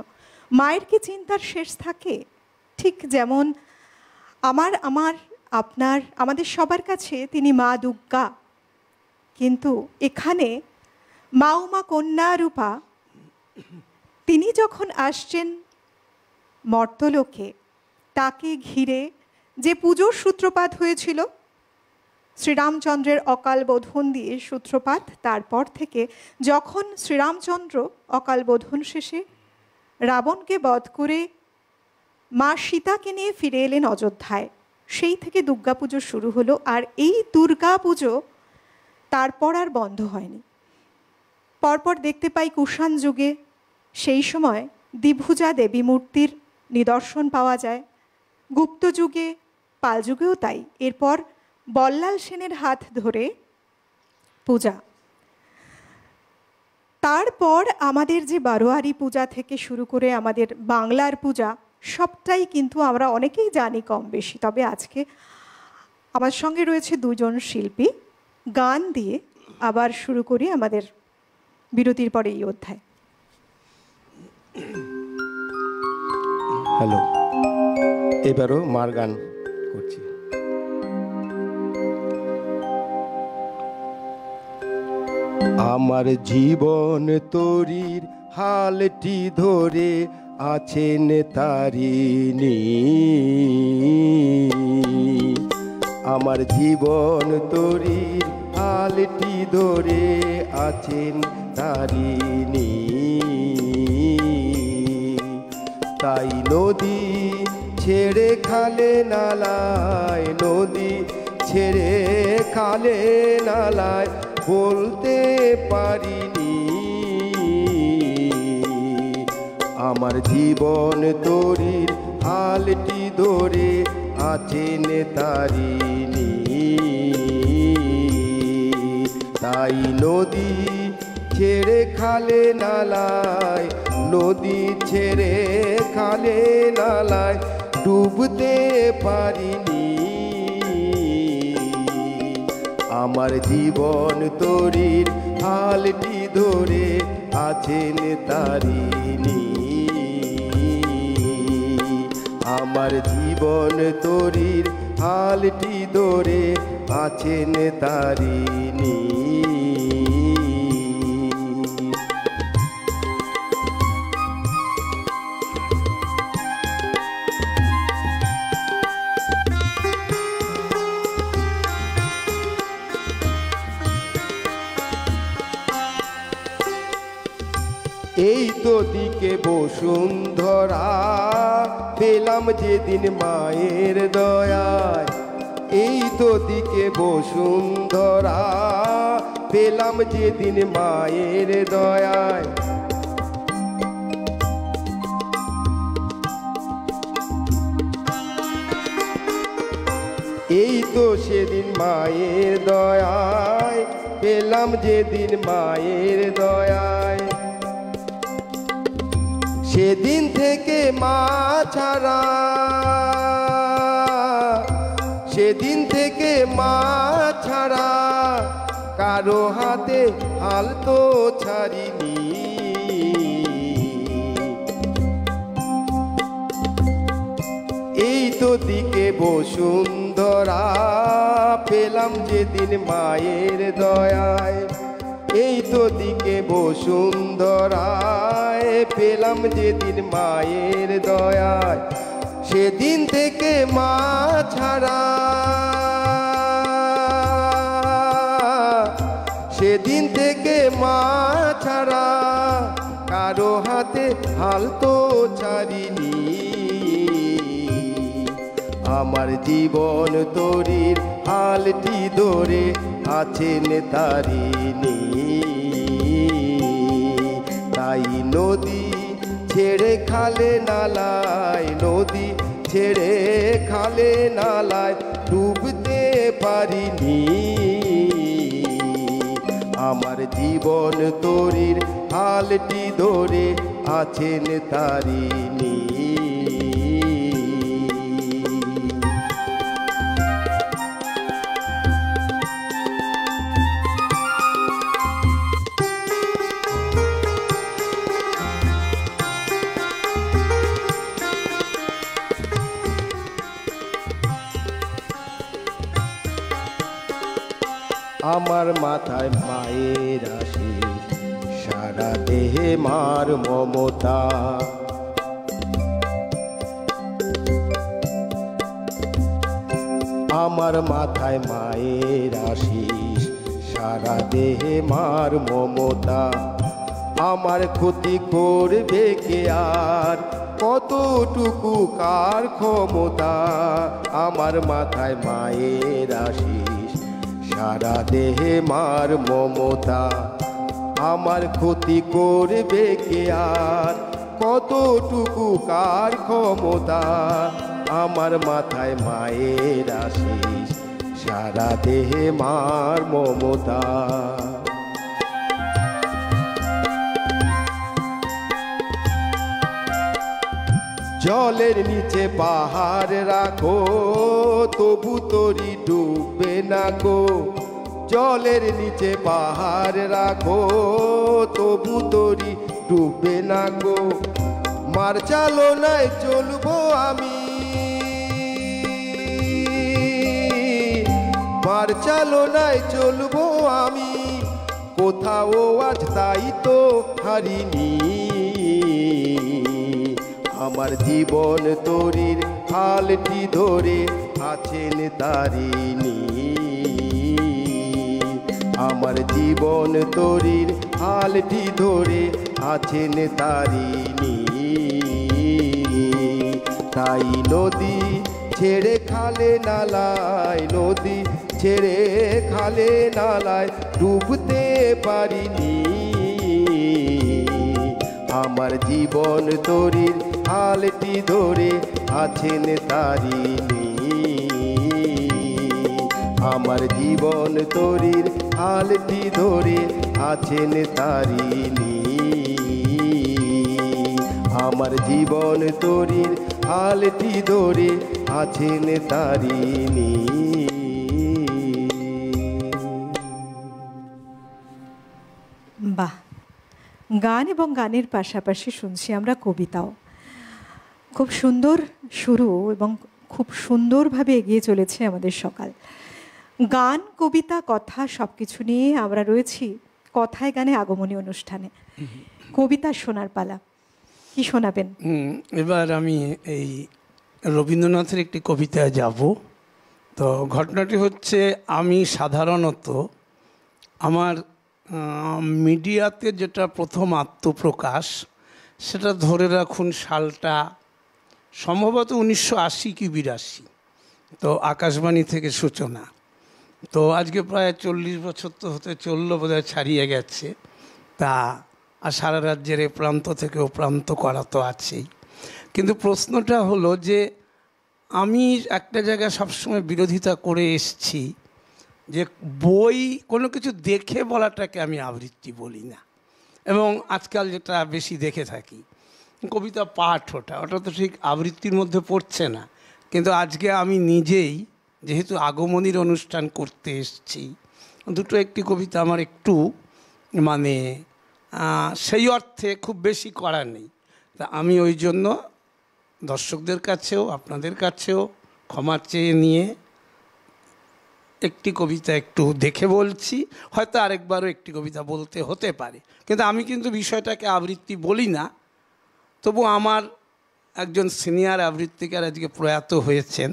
মায়ের কি চিন্তার শেষ থাকে? ঠিক যেমন আপনার আমাদের সবার কাছে তিনি মা দুর্গা, কিন্তু এখানে মা উমা কন্যা রূপা তিনি যখন আসছেন মর্তলোকে, তাকে ঘিরে যে পুজোর সূত্রপাত হয়েছিল, শ্রীরামচন্দ্রের অকাল বোধন দিয়ে সূত্রপাত। তারপর থেকে যখন শ্রীরামচন্দ্র অকাল বোধন শেষে রাবণকে বধ করে মা সীতাকে নিয়ে ফিরে এলেন অযোধ্যায়, সেই থেকে দুর্গাপুজো শুরু হলো। আর এই দুর্গাপুজো তারপর আর বন্ধ হয়নি। পরপর দেখতে পাই কুষাণ যুগে সেই সময় দ্বিভুজা দেবী মূর্তির নিদর্শন পাওয়া যায়, গুপ্ত যুগে, পাল যুগেও তাই। এরপর বল্লাল সেনের হাত ধরে পূজা। তারপর আমাদের যে বারোয়ারি পূজা থেকে শুরু করে আমাদের বাংলার পূজা, সবটাই কিন্তু আমরা অনেকেই জানি কম বেশি। তবে আজকে আমার সঙ্গে রয়েছে দুজন শিল্পী, গান দিয়ে আবার শুরু করি আমাদের বিরতির পরে এই অধ্যায়। হ্যালো, এবারও মার গান করছি। আমার জীবন তরির হালটি ধরে আছেন তারিণী, আমার জীবন তরির হালটি ধরে আছেন তারিণী। তাই নদী ছেড়ে খালে নালায়, নদী ছেড়ে খালে নালায় বলতে পারিনি, আমার জীবন তরির হালটি ধরে আছেন তারিণী। তাই নদী ছেড়ে খালে নালায়, নদী ছেড়ে খালে নালায় ডুবতে পারিনি, আমার জীবন তরির হালটি ধরে আছেন তারিণী, আমার জীবন তরির হালটি ধরে আছেন তারিণী। এই তো দিকে বসুন্ধরা পেলাম যেদিন মায়ের দয়ায়, এই তো দিকে বসুন্ধরা পেলাম যেদিন মায়ের দয়ায়। এই তো সেদিন মায়ের দয়ায় পেলাম যেদিন মায়ের দয়ায়, সেদিন থেকে মা ছাড়া, সেদিন থেকে মা ছাড়া কারো হাতে হাল তো ছাড়িনি, এই তো দিকে বসুন্ধরা পেলাম যেদিন মায়ের দয়ায়, এই তো দিকে বসুন্ধরায় পেলাম যেদিন মায়ের দয়ায়, সেদিন থেকে মা ছাড়া, সেদিন থেকে মা ছাড়া কারো হাতে হাল তো ছাড়িনি, আমার জীবন তরির হালটি ধরে আছেন তারিণী। তাই নদী ছেড়ে খালে নালায়, নদী ছেড়ে খালে নালায় ডুবতে পারিনি, আমার জীবন তরির হালটি ধরে আছেন তারিণী। আমার মাথায় মায়ের আশিস, সারা দেহে মার মমতা, আমার মাথায় মায়ের আশিস, সারা দেহে মার মমতা। আমার ক্ষতি করবে কে আর, কতটুকু কার ক্ষমতা। আমার মাথায় মায়ের আশিস, সারা দেহে মার মমতা। আমার ক্ষতি করবে কে আর, কতটুকু কার ক্ষমতা। আমার মাথায় মায়ের আশিস, সারা দেহে মার মমতা। জলের নিচে পাহাড় রাখো, তবু তরি ডুববে না গো। জলের নিচে পাহাড় রাখো, তবু তরি ডুববে না গো। মার চালনায় চলবো আমি, মার চালনায় চলবো আমি। কোথাও আজ তাই তো হারিনি, আমার জীবন তরির হালটি ধরে আছেন তারিণী। আমার জীবন তরির হালটি ধরে আছেন তারিণী। তাই নদী ছেড়ে খালে নালায়, নদী ছেড়ে খালে নালায় ডুবতে পারিনি। আমার জীবন তরির হালটি ধরে আছেন তারিণী। আমার জীবন তরির হালটি ধরে আছেন তারিণী। আমার জীবন তরির হালটি ধরে আছেন তারিণী। বাহ, গান এবং গানের পাশাপাশি শুনছি আমরা কবিতাও। খুব সুন্দর শুরু এবং খুব সুন্দরভাবে এগিয়ে চলেছে আমাদের সকাল। গান, কবিতা, কথা সব কিছু নিয়ে আমরা রয়েছি কথায় গানে আগমনী অনুষ্ঠানে। কবিতা শোনার পালা, কি শোনাবেন? এবার আমি এই রবীন্দ্রনাথের একটি কবিতায় যাব। তো ঘটনাটি হচ্ছে, আমি সাধারণত আমার মিডিয়াতে যেটা প্রথম আত্মপ্রকাশ, সেটা ধরে রাখুন সালটা সম্ভবত 1980 কি 82। তো আকাশবাণী থেকে সূচনা। তো আজকে প্রায় 40 বছর তো হতে চললো, বোধহয় ছাড়িয়ে গেছে। তা আর সারা রাজ্যের এ প্রান্ত থেকে ও প্রান্ত করা তো আছেই। কিন্তু প্রশ্নটা হলো যে, আমি একটা জায়গায় সবসময় বিরোধিতা করে এসছি যে বই কোনো কিছু দেখে বলাটাকে আমি আবৃত্তি বলি না। এবং আজকাল যেটা বেশি দেখে থাকি কবিতা পাঠ, ওটা তো ঠিক আবৃত্তির মধ্যে পড়ছে না। কিন্তু আজকে আমি নিজেই যেহেতু আগমনীর অনুষ্ঠান করতে এসেছি, দুটো একটি কবিতা আমার একটু মানে সেই অর্থে খুব বেশি করা নেই। তা আমি ওই জন্য দর্শকদের কাছেও আপনাদের কাছেও ক্ষমা চেয়ে নিয়ে একটি কবিতা একটু দেখে বলছি। হয়তো আরেকবারও একটি কবিতা বলতে হতে পারে, কিন্তু আমি কিন্তু বিষয়টাকে আবৃত্তি বলি না। তবু আমার একজন সিনিয়র আবৃত্তিকার আজকে প্রয়াত হয়েছেন,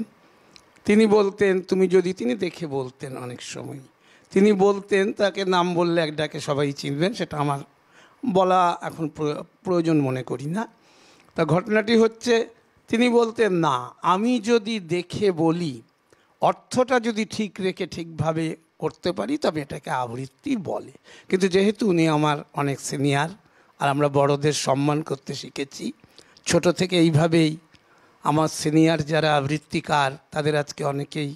তিনি বলতেন, তিনি দেখে বলতেন অনেক সময়, তিনি বলতেন, তাকে নাম বললে এক ডাকে সবাই চিনবেন, সেটা আমার বলা এখন প্রয়োজন মনে করি না। তা ঘটনাটি হচ্ছে, তিনি বলতেন, না, আমি যদি দেখে বলি, অর্থটা যদি ঠিক রেখে ঠিকভাবে করতে পারি, তবে এটাকে আবৃত্তি বলে। কিন্তু যেহেতু উনি আমার অনেক সিনিয়র, আর আমরা বড়দের সম্মান করতে শিখেছি ছোট থেকে, এইভাবেই আমার সিনিয়র যারা আবৃত্তিকার তাদের আজকে অনেকেই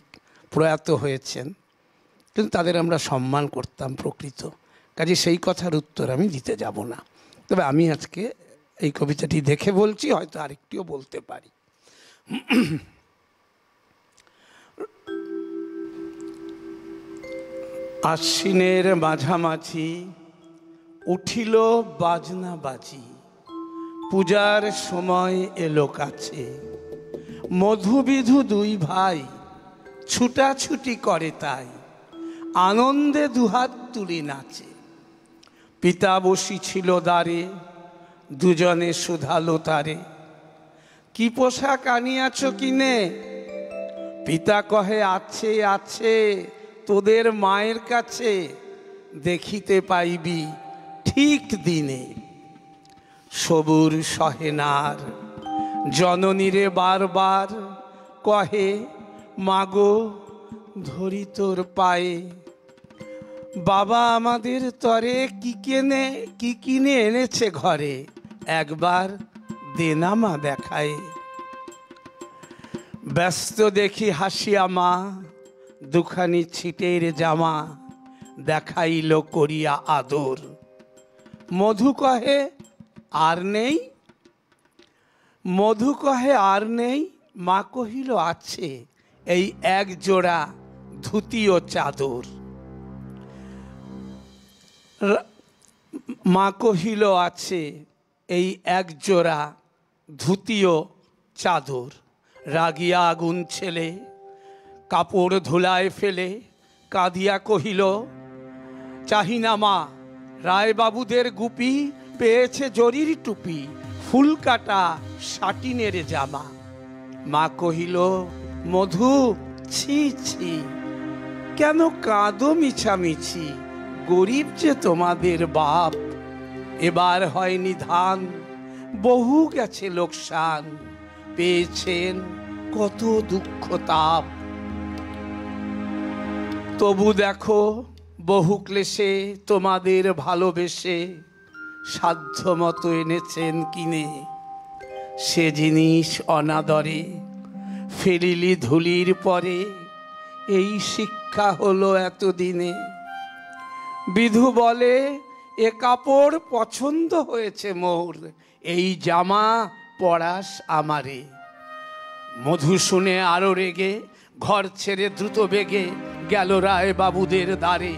প্রয়াত হয়েছেন, কিন্তু তাদের আমরা সম্মান করতাম প্রকৃত। কাজে সেই কথার উত্তর আমি দিতে যাব না। তবে আমি আজকে এই কবিতাটি দেখে বলছি, হয়তো আরেকটিও বলতে পারি। আশ্বিনের মাঝামাঝি উঠিল বাজনা বাজি, পূজার সময় এলো কাছে, মধুবিধু দুই ভাই ছুটাছুটি করে, তাই আনন্দে দুহাত তুলি নাচে। পিতা বসি ছিল দ্বারে, দুজনে শুধালো তারে, কি পোশাক আনিয়াছ কিনে? পিতা কহে আছে আছে তোদের মায়ের কাছে, দেখিতে পাইবি ঠিক দিনে। সবুর সহেনার জননীরে বারবার কহে, মাগো ধরি তোর পায়ে। বাবা আমাদের তরে কি কিনে এনেছে ঘরে, একবার দেনামা দেখায়। ব্যস্ত দেখি হাসিয়া মা, দুখানি ছিটের জামা দেখাইল করিয়া আদর। মধু কহে আর নেই, মধু কহে আর নেই, মা কহিল আছে এই এক জোড়া ধুতি ও চাদর। মা কহিল আছে এই এক জোড়া ধুতি ও চাদর। রাগিয়া আগুন ছেলে কাপড় ধুলায় ফেলে কাঁদিয়া কহিল, চাহিনা মা রায়বাবুদের গুপি, পেয়েছে জরির টুপি ফুল কাটা সাটিনের জামা। মা কহিল, মধু ছি ছি কেন কাঁদো মিছামিছি, গরিব যে তোমাদের বাপ। এবার হয়নি ধান বহু গেছে লোকসান, পেয়েছেন কত দুঃখ তাপ। তবু দেখো বহু ক্লেশে তোমাদের ভালোবেসে সাধ্য মতো এনেছেন কিনে। সে জিনিস অনাদরে ফেলিলি ধুলির পরে, এই শিক্ষা হলো এতদিনে। বিধু বলে এ কাপড় পছন্দ হয়েছে মোর, এই জামা পরাস আমারে। মধু শুনে আরো রেগে ঘর ছেড়ে দ্রুত বেগে গেল রায় বাবুদের দ্বারে।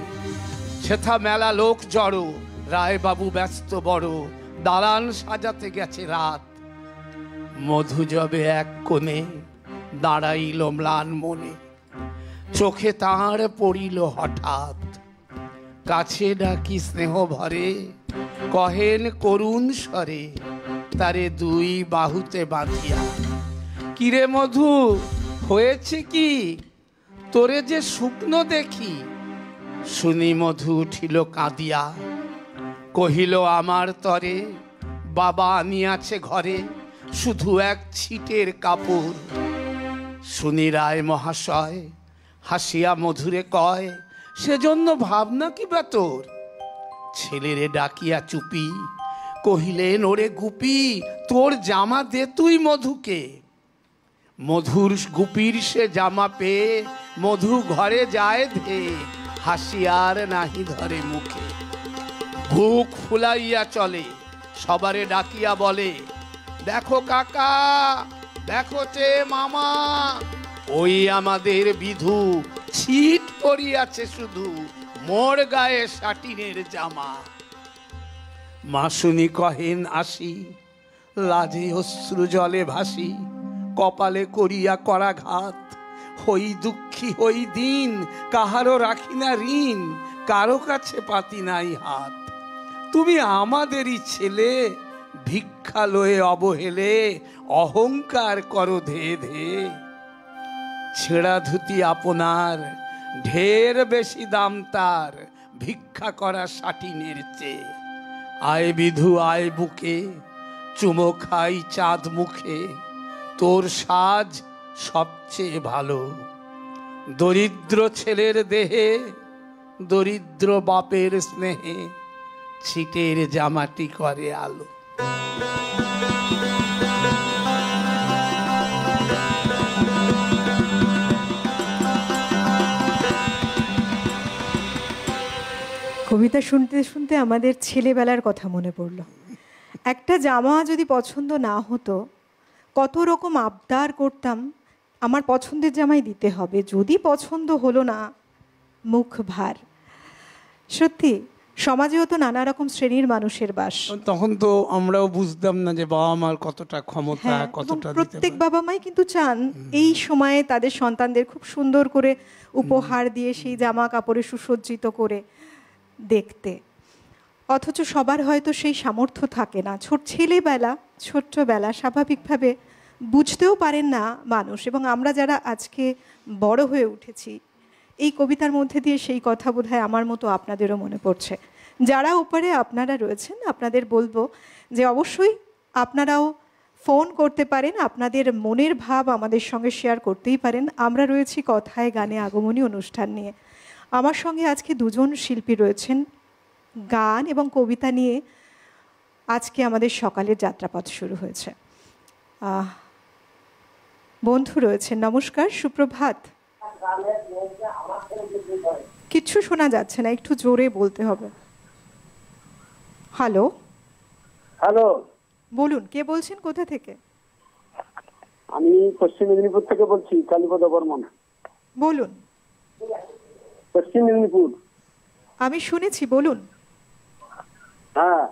সেথা মেলা লোক জড়ো, রায় বাবু ব্যস্ত বড়, দালান সাজাতে গেছে রাত। মধু যবে এক কোণে দাঁড়াইল ম্লান মনে, চোখে তাঁর পড়িল হঠাৎ। কাছে ডাকি স্নেহ ভরে কহেন করুণ স্বরে, তারে দুই বাহুতে বাঁধিয়া, কিরে মধু হয়েছে কি, তোরে যে শুকনো দেখি। শুনি মধু উঠিল কাঁদিয়া, কহিল আমার তরে বাবা আনিয়াছে ঘরে শুধু এক ছিটের কাপড়। শুনি রায় মহাশয় হাসিয়া মধুরে কয়, সেজন্য ভাবনা কি বা তোর। ছেলেরে ডাকিয়া চুপি কহিলেন, ওরে গুপি তোর জামা দে তুই মধুকে। মধুর গুপির সে জামা পেয়ে মধু ঘরে যায় ধে, হাসিয়ার নাহি ধরে মুখে। বুক ফুলাইয়া চলে সবারে ডাকিয়া বলে, দেখো কাকা দেখো চে মামা, ওই আমাদের বিধু ছিট পরিয়াছে শুধু, মোর গায়ে সাটিনের জামা। মা শুনি কহেন আসি, লাজে অশ্রু জলে ভাসি, কপালে করিয়া করাঘাত। হই দুঃখী হই দিন, কাহারও রাখি না ঋণ, কারো কাছে পাতি নাই হাত। তুমি আমাদেরই ছেলে, ভিক্ষা লয়ে অবহেলে অহংকার করো ধে ধে। ছেঁড়া ধুতি আপনার ঢের বেশি দাম তার, ভিক্ষা করা সাটিনের চেয়ে। আয় বিধু আয় বুকে, চুমো খাই চাঁদ মুখে, তোর সাজ সবচেয়ে ভালো। দরিদ্র ছেলের দেহে দরিদ্র বাপের স্নেহে, ছিটের জামাটি করে আলো। কবিতা শুনতে শুনতে আমাদের ছেলেবেলার কথা মনে পড়ল। একটা জামা যদি পছন্দ না হতো, কত রকম আবদার করতাম, আমার পছন্দের জামাই দিতে হবে, যদি পছন্দ হলো না মুখ ভার। সত্যি সমাজেও তো নানা রকম শ্রেণীর মানুষের বাস। তখন তো আমরাও বুঝতাম না যে বাবা মার কতটা ক্ষমতা, হ্যাঁ, কতটা প্রত্যেক বাবা মাই কিন্তু চান এই সময়ে তাদের সন্তানদের খুব সুন্দর করে উপহার দিয়ে সেই জামা কাপড়ে সুসজ্জিত করে দেখতে। অথচ সবার হয়তো সেই সামর্থ্য থাকে না। ছোট্টবেলা স্বাভাবিকভাবে বুঝতেও পারেন না মানুষ। এবং আমরা যারা আজকে বড় হয়ে উঠেছি, এই কবিতার মধ্যে দিয়ে সেই কথা বোধহয় আমার মতো আপনাদেরও মনে পড়ছে। যারা ওপারে আপনারা রয়েছেন, আপনাদের বলবো যে অবশ্যই আপনারাও ফোন করতে পারেন, আপনাদের মনের ভাব আমাদের সঙ্গে শেয়ার করতেই পারেন। আমরা রয়েছি কথায় গানে আগমনী অনুষ্ঠান নিয়ে। আমার সঙ্গে আজকে দুজন শিল্পী রয়েছেন, গান এবং কবিতা নিয়ে আজকে আমাদের সকালের যাত্রাপথ শুরু হয়েছে। বন্ধু রয়েছেন, নমস্কার, সুপ্রভাত। কিচ্ছু শোনা যাচ্ছে না, একটু জোরে বলতে হবে। হ্যালো হ্যালো, বলুন, কে বলছেন, কোথা থেকে? আমি পশ্চিম মেদিনীপুর থেকে বলছি, কালীপদ বর্মন। বলুন। পশ্চিম মেদিনীপুর। আমি শুনেছি, বলুন। হ্যাঁ,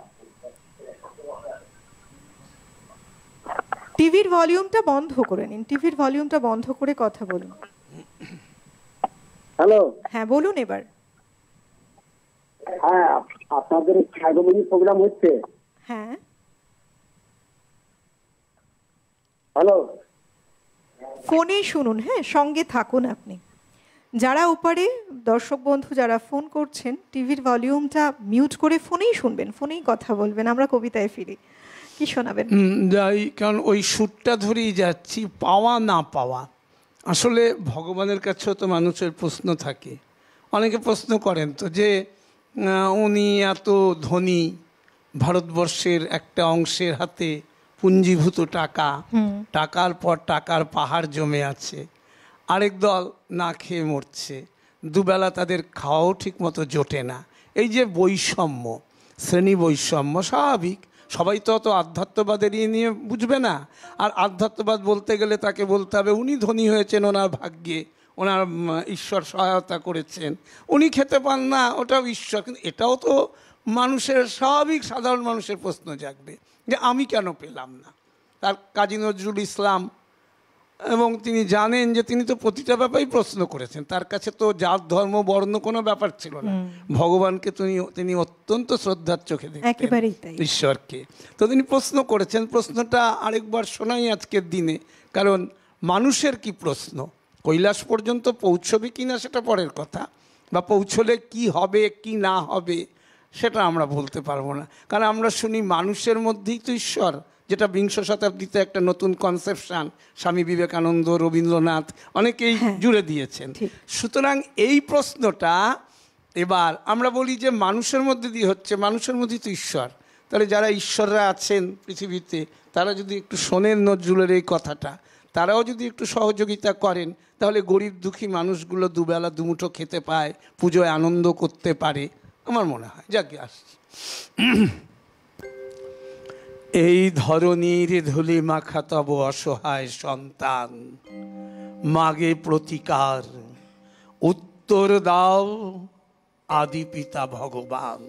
টিভির ভলিউমটা বন্ধ করে নিন, টিভির ভলিউমটা বন্ধ করে কথা বলুন। হ্যালো। হ্যাঁ বলুন এবার। হ্যাঁ, আপনাদের আগমনী প্রোগ্রাম হচ্ছে। হ্যাঁ, হ্যালো। ফোনে শুনুন, হ্যাঁ, সঙ্গে থাকুন আপনি। যারা ওপারে দর্শক বন্ধু যারা ফোন করছেন, টিভির ভলিউমটা মিউট করে ফোনেই শুনবেন, ফোনেই কথা বলবেন। আমরা কবিতায় ফিরি, কি শোনাবেন? যাই, কারণ ওই সুরটা ধরেই যাচ্ছি, পাওয়া না পাওয়া। আসলে ভগবানের কাছেও তো মানুষের প্রশ্ন থাকে। অনেকে প্রশ্ন করেন তো যে উনি এত ধনী, ভারতবর্ষের একটা অংশের হাতে পুঞ্জীভূত টাকা, টাকার পর টাকার পাহাড় জমে আছে, আরেক দল না খেয়ে মরছে, দুবেলা তাদের খাওয়াও ঠিক মতো জোটে না। এই যে বৈষম্য, শ্রেণী বৈষম্য স্বাভাবিক। সবাই তো অত আধ্যাত্মবাদের নিয়ে বুঝবে না। আর আধ্যাত্মবাদ বলতে গেলে তাকে বলতে হবে উনি ধনী হয়েছেন ওনার ভাগ্যে, ওনার ঈশ্বর সহায়তা করেছেন, উনি খেতে পান না, ওটাও ঈশ্বর। কিন্তু এটাও তো মানুষের স্বাভাবিক সাধারণ মানুষের প্রশ্ন জাগবে যে আমি কেন পেলাম না। তার কাজী নজরুল ইসলাম, এবং তিনি জানেন যে তিনি তো প্রতিটা ব্যাপারেই প্রশ্ন করেছেন। তার কাছে তো জাত ধর্ম বর্ণ কোনো ব্যাপার ছিল না। ভগবানকে তিনি অত্যন্ত শ্রদ্ধার চোখে দেখতেন, ঈশ্বরকে। তো তিনি প্রশ্ন করেছেন। প্রশ্নটা আরেকবার শোনাই আজকের দিনে, কারণ মানুষের কি প্রশ্ন, কৈলাস পর্যন্ত পৌঁছবে কি না সেটা পরের কথা, বা পৌঁছলে কি হবে কি না হবে সেটা আমরা বলতে পারবো না। কারণ আমরা শুনি মানুষের মধ্যেই তো ঈশ্বর, যেটা বিংশ শতাব্দীতে একটা নতুন কনসেপশন স্বামী বিবেকানন্দ, রবীন্দ্রনাথ অনেকেই জুড়ে দিয়েছেন। সুতরাং এই প্রশ্নটা এবার আমরা বলি যে মানুষের মধ্যে দিয়ে হচ্ছে, মানুষের মধ্যেই তো ঈশ্বর। তাহলে যারা ঈশ্বররা আছেন পৃথিবীতে, তারা যদি একটু শোনেন নজরুলের এই কথাটা, তারাও যদি একটু সহযোগিতা করেন, তাহলে গরিব দুঃখী মানুষগুলো দুবেলা দুমুঠো খেতে পায়, পুজোয় আনন্দ করতে পারে, আমার মনে হয়। যাকে আসছি, এই ধরনীর ধুলি মাখা তব অসহায় সন্তান, মাগে প্রতিকার উত্তর দাও আদি পিতা ভগবান।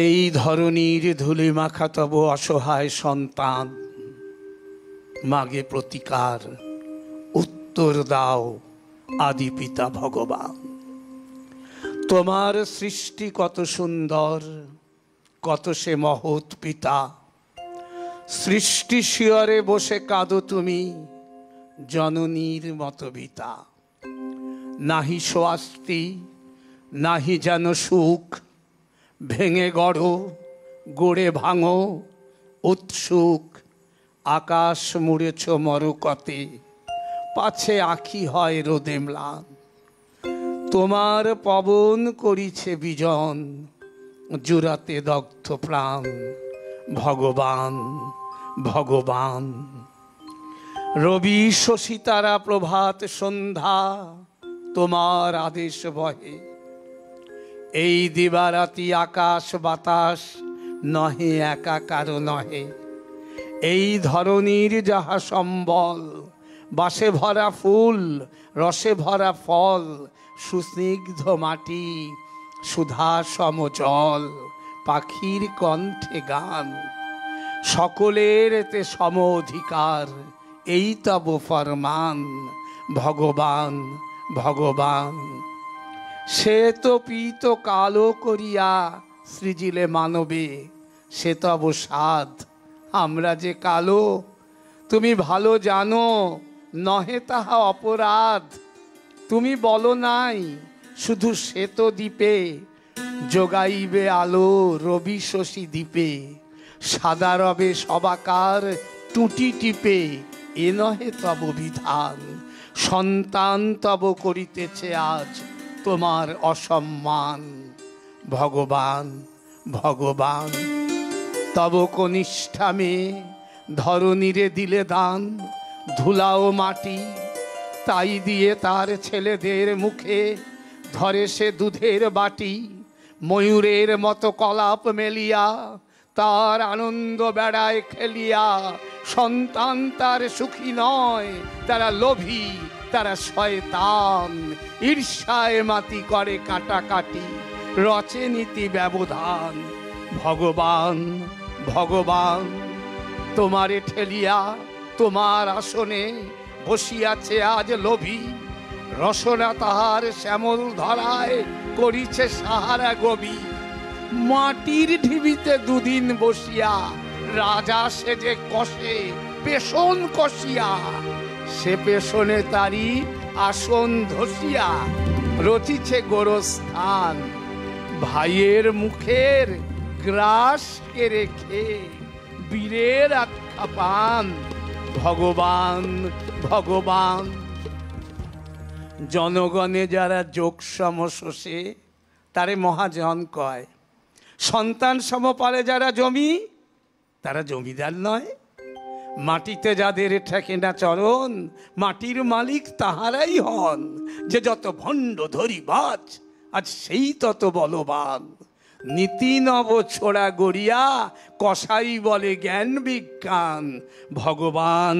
এই ধরনীর ধুলি মাখা তব অসহায় সন্তান, মাগে প্রতিকার উত্তর দাও আদি পিতা ভগবান। তোমার সৃষ্টি কত সুন্দর, কত সে মহৎ পিতা, সৃষ্টি শিয়রে বসে কাঁদো তুমি জননীর মতো বিতা। নাহি স্বাস্তি নাহি যেন সুখ, ভেঙে গড়ো গড়ে ভাঙো উৎসুক। আকাশ মুড়েছ মরকতে, পাছে আঁখি হয় রোদে ম্লান। তোমার পবন করিছে বিজন, জুড়াতে দগ্ধ প্রাণ। ভগবান ভগবান। রবি শশী তারা প্রভাত সন্ধ্যা, তোমার আদেশ বহে। এই দিবারাতি আকাশ বাতাস, নহে একা কারো নহে। এই ধরনীর যাহা সম্বল, বাসে ভরা ফুল রসে ভরা ফল, সুস্নিগ্ধ মাটি সুধা সমজল, পাখির কণ্ঠে গান। সকলের এতে সম অধিকার, এই তব ফরমান। ভগবান ভগবান। সে তো পীত কালো করিয়া সৃজিলে মানবে, সে তব সাধ আমরা যে কালো তুমি ভালো জানো, নহে তাহা অপরাধ। তুমি বলো নাই শুধু শ্বেত দ্বীপে যোগাইবে আলো রবি শশী দ্বীপে, সাদা রবে সবাকার টুটি টিপে, এ নহে তব বিধান। সন্তান তব করিতেছে আজ তোমার অসম্মান। ভগবান ভগবান তব কনিষ্ঠা মেয়ে ধরণীরে দিলে দান, ধুলাও মাটি তাই দিয়ে তার ছেলেদের মুখে ধরে সে দুধের বাটি। ময়ূরের মতো কলাপ মেলিয়া তার আনন্দ বেড়ায় খেলিয়া, সন্তান তার সুখী নয়, তারা লোভী, তারা শয়তান। ঈর্ষায় মাতি করে কাটাকাটি, রচে নীতি ব্যবধান। ভগবান ভগবান তোমারে ঠেলিয়া তোমার আসনে বসিয়াছে আজ লোভী, রসনা তাহার শ্যামল ধরায় করিছে সাহারা গবি। মাটির ঢিবিতে দুদিন বসিয়া রাজা সেজে কষে পেশন কষিয়া, সে পেশনে তারি আসন ধসিয়া রচিছে গোরস্থান। ভাইয়ের মুখের গ্রাস কেড়ে খেয়ে বীরের আখ্যা পান। ভগবান ভগবান জনগণে যারা যোগ সম শোষে তারে মহাজন কয়, সন্তান সমপালে যারা জমি তারা জমিদার নয়। মাটিতে যাদের ঠেকে না চরণ, মাটির মালিক তাহারাই হন। যে যত ভণ্ড ধরিবাজ আজ সেই তত বলবান। নীতি নব ছোড়া গড়িয়া কসাই বলে জ্ঞান বিজ্ঞান। ভগবান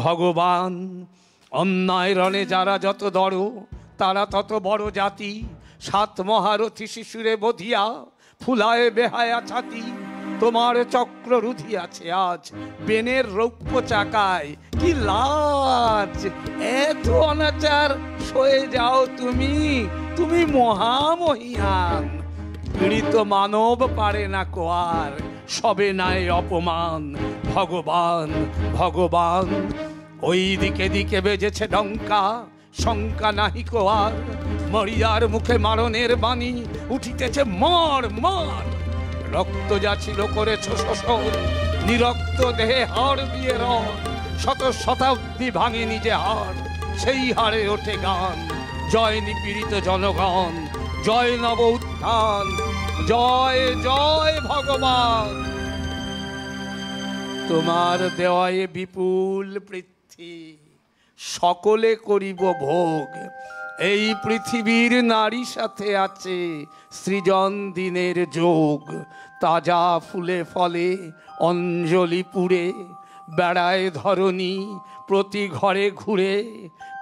ভগবান অন্যায় রণে যারা যত দড় তারা তত বড় জাতি। সাত মহারথী শিশুরে বধিয়া ফুলায় বেহায়া ছাতি। তোমার চক্র রুধিয়াছে আজ বেনের রৌপ্য চাকায়, কি লাজ এত অনাচার সয়ে যাও তুমি, তুমি মহামহিয়ান। পীড়িত মানব পারে না কোয়ার, সবে নাই অপমান। ভগবান ভগবান ওই দিকে দিকে বেজেছে ডঙ্কা, শঙ্কা নাহি কোয়ার। মরিয়ার মুখে মারণের বাণী উঠিতেছে মার মার। রক্ত যা ছিল করেছ শোষণ, নিরক্ত দেহে হাড় দিয়ে রড। শত শতাব্দী ভাঙে নিজে হাড়, সেই হাড়ে ওঠে গান। জয় নিপীড়িত জনগণ, জয় নব উত্থান, জয় জয় ভগবান। তোমার দেওয়ায় বিপুল পৃথ্বী, সকলে করিব ভোগ। এই পৃথিবীর নারী সাথে আছে সৃজন দিনের যোগ। তাজা ফুলে ফলে অঞ্জলি পুড়ে বেড়ায় ধরণী প্রতি ঘরে ঘুরে।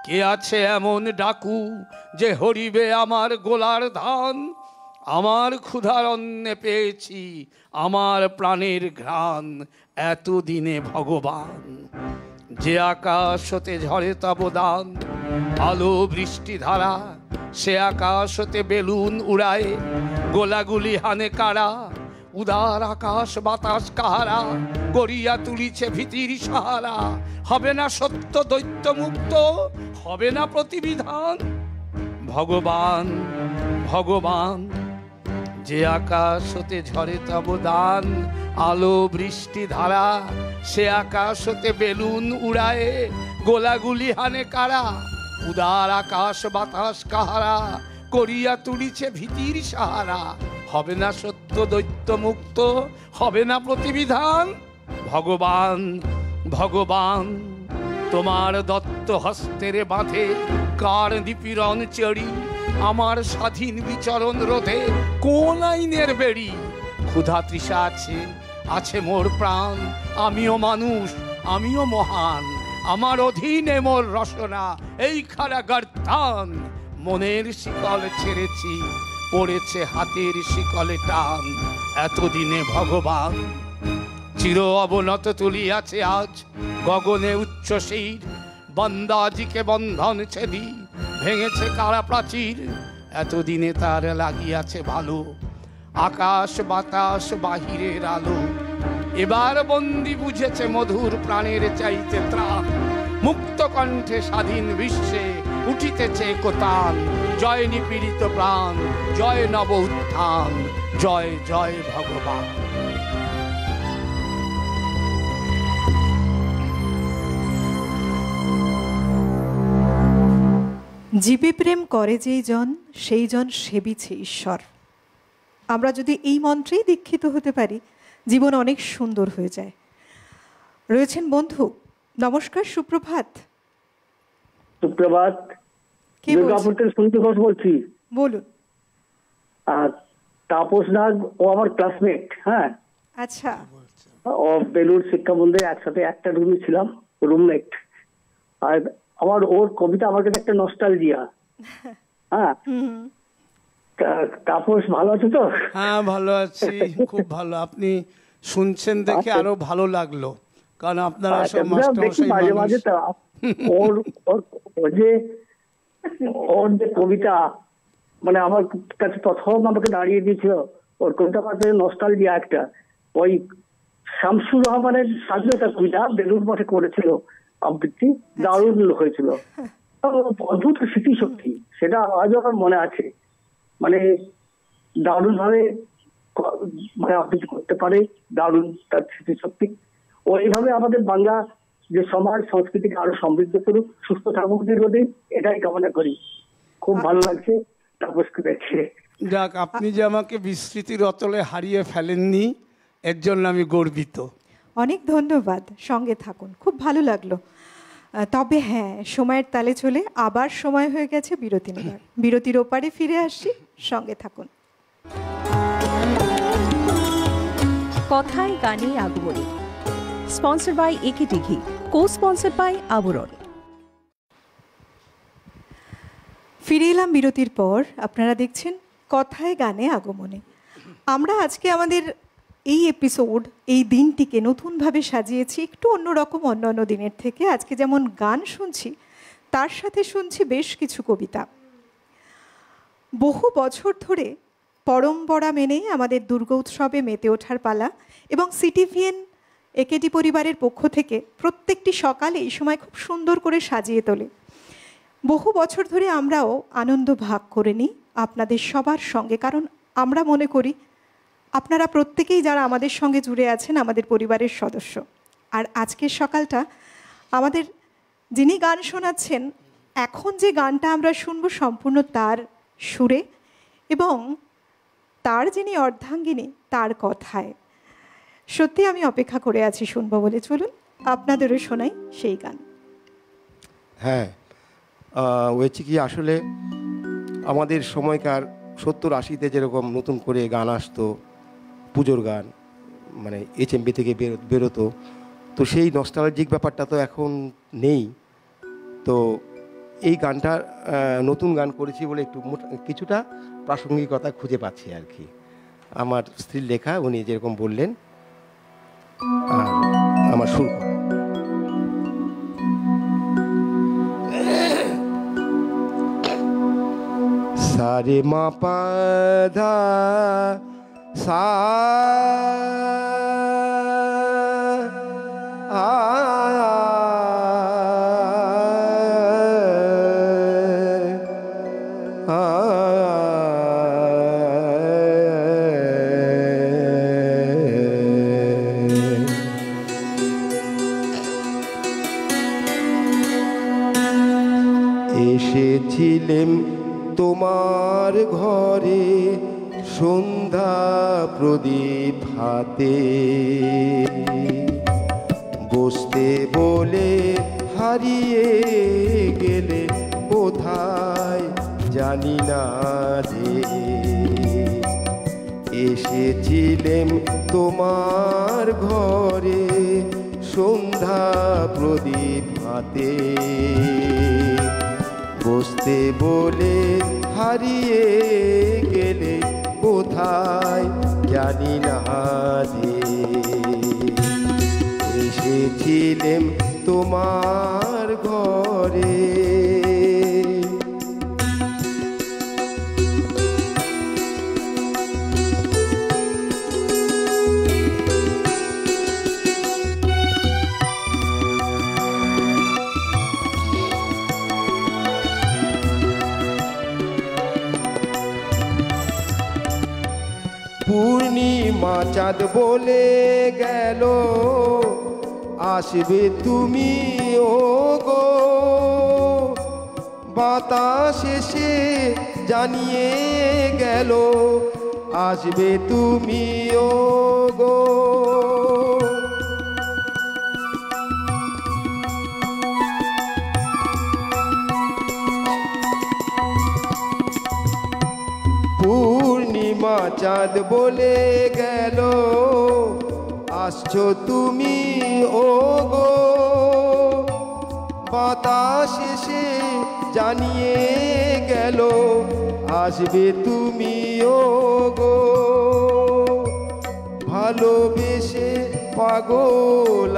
কে আছে এমন ডাকু যে হরিবে আমার গোলার ধান। আমার ক্ষুধার অন্নে পেয়েছি আমার প্রাণের ঘ্রাণ। এতদিনে ভগবান যে আকাশ হতে ঝরে তব দান। আলো বৃষ্টি ধারা সে আকাশ হতে বেলুন উড়ায়। গোলাগুলি হানে কারা, উদার আকাশ বাতাস কাহারা। করিয়া তুলিছে ভীতির সাহারা, হবে না সত্য দৈত্য মুক্ত, হবে না প্রতিবিধান। ভগবান ভগবান যে আকাশ হতে ঝরে তব দান। আলো বৃষ্টি ধারা সে আকাশ হতে বেলুন উড়ায়। গোলাগুলি হানে কারা, উদার আকাশ বাতাস কাহারা। করিয়া তুলিছে ভীতির সাহারা, হবে না সত্য দৈত্য মুক্ত, হবে না প্রতিবিধান। ভগবান ভগবান তোমার দত্ত হস্তের বাঁধে কার নিপীড়ন চেড়ি। আমার স্বাধীন বিচরণ রোধে কোন আইনের বেড়ি। ক্ষুধা তৃষা আছে, আছে মোর প্রাণ। আমিও মানুষ, আমিও মহান। আমার অধীনে মোর রসনা, এই খারা গর্তান। মনের শিকল ছেড়েছি, পড়েছে হাতের শিকলে টান। এতদিনে ভগবান চির অবনত তুলিয়াছে আজ গগনে উচ্চশীর। বন্দাজিকে বন্ধন ছেদি ভেঙেছে কারা প্রাচীর। এতদিনে তার লাগিয়াছে ভালো, আকাশ বাতাস বাহিরের আলো। এবার বন্দি বুঝেছে মধুর প্রাণের চাইতে ত্রাণ, মুক্ত কণ্ঠে স্বাধীন বিশ্বে উঠিতেছে কোতান, জয় নিপীড়িত প্রাণ, জয় নব উত্থান, জয় জয় ভগবান। জীবে প্রেম করে যেই জন, সেই জন সেবিছে ঈশ্বর। আমরা যদি এই মন্ত্রেই দীক্ষিত হতে পারি, জীবন অনেক সুন্দর হয়ে যায়। রয়েছেন বন্ধু, নমস্কার, সুপ্রভাত। সুপ্রভাত। কে দুর্গাপুর বলছেন? থেকে সুনীতি ঘোষ বলছি। বলুন। আর তাপস নাগ ও আমার ক্লাসমেট। হ্যাঁ, আচ্ছা, ও বেলুর শিক্ষা মন্দিরে একসাথে একটা রুমে ছিলাম, রুমমেট। আর আমার ওর কবিতা আমার কাছে একটা নস্টালজিয়া। হ্যাঁ, তাপস ভালো আছে তো? হ্যাঁ, ভালো আছি, খুব ভালো। আপনি শুনছেন দেখে আরো ভালো লাগলো, কারণ আপনারা সব দেখি মাঝে মাঝে ওর যে কবিতা, মানে আমার কাছে প্রথম আমাকে দাঁড়িয়ে দিয়েছিল ওর কবিতা, কাছে নস্টালজিয়া একটা। ওই শামসুর রহমানের স্বাধীনতা কবিতা বেলুর মঠে করেছিল আবৃত্তি, দারুণ হয়েছিল। অদ্ভুত স্মৃতিশক্তি, সেটা আজও আমার মনে আছে। মানে দারুণ ভাবে মানে আবৃত্তি করতে পারে, দারুণ তার স্মৃতিশক্তি। ও এইভাবে আমাদের বাংলা যে সমাজ সংস্কৃতিকে আরো সমৃদ্ধ করুক, সুস্থ থাকুক দীর্ঘদিন, এটাই কামনা করি। খুব ভালো লাগছে তাপসকে দেখে। যাক, আপনি যে আমাকে বিস্মৃতির অতলে হারিয়ে ফেলেননি, এর জন্য আমি গর্বিত। অনেক ধন্যবাদ, সঙ্গে থাকুন, খুব ভালো লাগলো। তবে হ্যাঁ, সময়ের তালে চলে আবার সময় হয়ে গেছে বিরতি নেবার। বিরতির ওপারে ফিরে আসছি, সঙ্গে থাকুন। কথায় গানে আগমনী, স্পন্সর বাই একেটি ঘি, কো স্পন্সর বাই আবরণ। ফিরে এলাম বিরতির পর। আপনারা দেখছেন কথায় গানে আগমনে। আমরা আজকে আমাদের এই এপিসোড, এই দিনটিকে নতুনভাবে সাজিয়েছি একটু অন্যরকম, অন্যান্য দিনের থেকে। আজকে যেমন গান শুনছি, তার সাথে শুনছি বেশ কিছু কবিতা। বহু বছর ধরে পরম্পরা মেনে আমাদের দুর্গোৎসবে মেতে ওঠার পালা, এবং সিটিভিএন একেডি পরিবারের পক্ষ থেকে প্রত্যেকটি সকালে এই সময় খুব সুন্দর করে সাজিয়ে তোলে। বহু বছর ধরে আমরাও আনন্দ ভাগ করে নিই আপনাদের সবার সঙ্গে, কারণ আমরা মনে করি আপনারা প্রত্যেকেই যারা আমাদের সঙ্গে জুড়ে আছেন আমাদের পরিবারের সদস্য। আর আজকের সকালটা আমাদের যিনি গান শোনাচ্ছেন, এখন যে গানটা আমরা শুনবো সম্পূর্ণ তার সুরে এবং তার যিনি অর্ধাঙ্গিনী তার কথায়। সত্যি আমি অপেক্ষা করে আছি শুনবো বলে। চলুন আপনাদেরও শোনাই সেই গান। হ্যাঁ, হয়েছে কি, আসলে আমাদের সময়কার 70-80-তে যেরকম নতুন করে গান আসতো, পুজোর গান, মানে HMV থেকে বেরোতো, তো সেই নস্টালজিক ব্যাপারটা তো এখন নেই। তো এই গানটা নতুন গান করেছি বলে একটু কিছুটা প্রাসঙ্গিকতা খুঁজে পাচ্ছি আর কি। আমার স্ত্রীর লেখা, উনি যেরকম বললেন, আর আমার সুর করা। সারে মা পা ধা সা এসেছিলেম তোমার ঘরে সন্ধ্যা প্রদীপ হাতে, বসতে বলে হারিয়ে গেলে কোথায় জানি না যে। এসেছিলেম তোমার ঘরে সন্ধ্যা প্রদীপ হাতে, বসতে বলে হারিয়ে গেলে কোথায় জানি না যে। এসেছিলেম তোমার ঘরে। চাঁদ বলে গেল আসবে তুমি ও গো, বাতাস এসে জানিয়ে গেল আসবে তুমি ও গো। পূর্ণিমা চাঁদ বলে গেল আসছো তুমি ও গো, বাতাস এসে জানিয়ে গেল আসবে তুমি ও গো। ভালোবেসে পাগল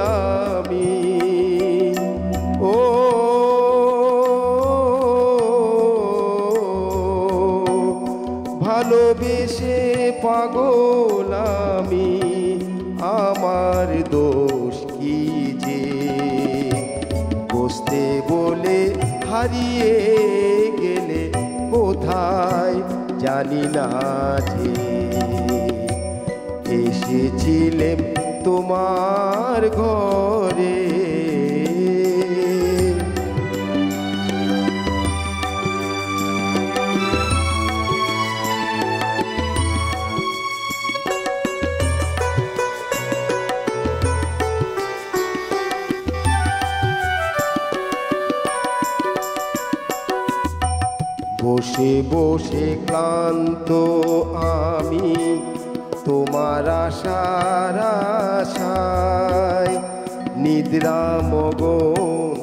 আমি ও, ভালোবেসে পাগল আমি, আমার দোষ কি যে বসতে বলে হারিয়ে গেলে কোথায় জানি না যে। এসেছিলেম তোমার ঘরে বসে বসে ক্লান্ত আমি তোমার আশার আশায়, নিদ্রা মগন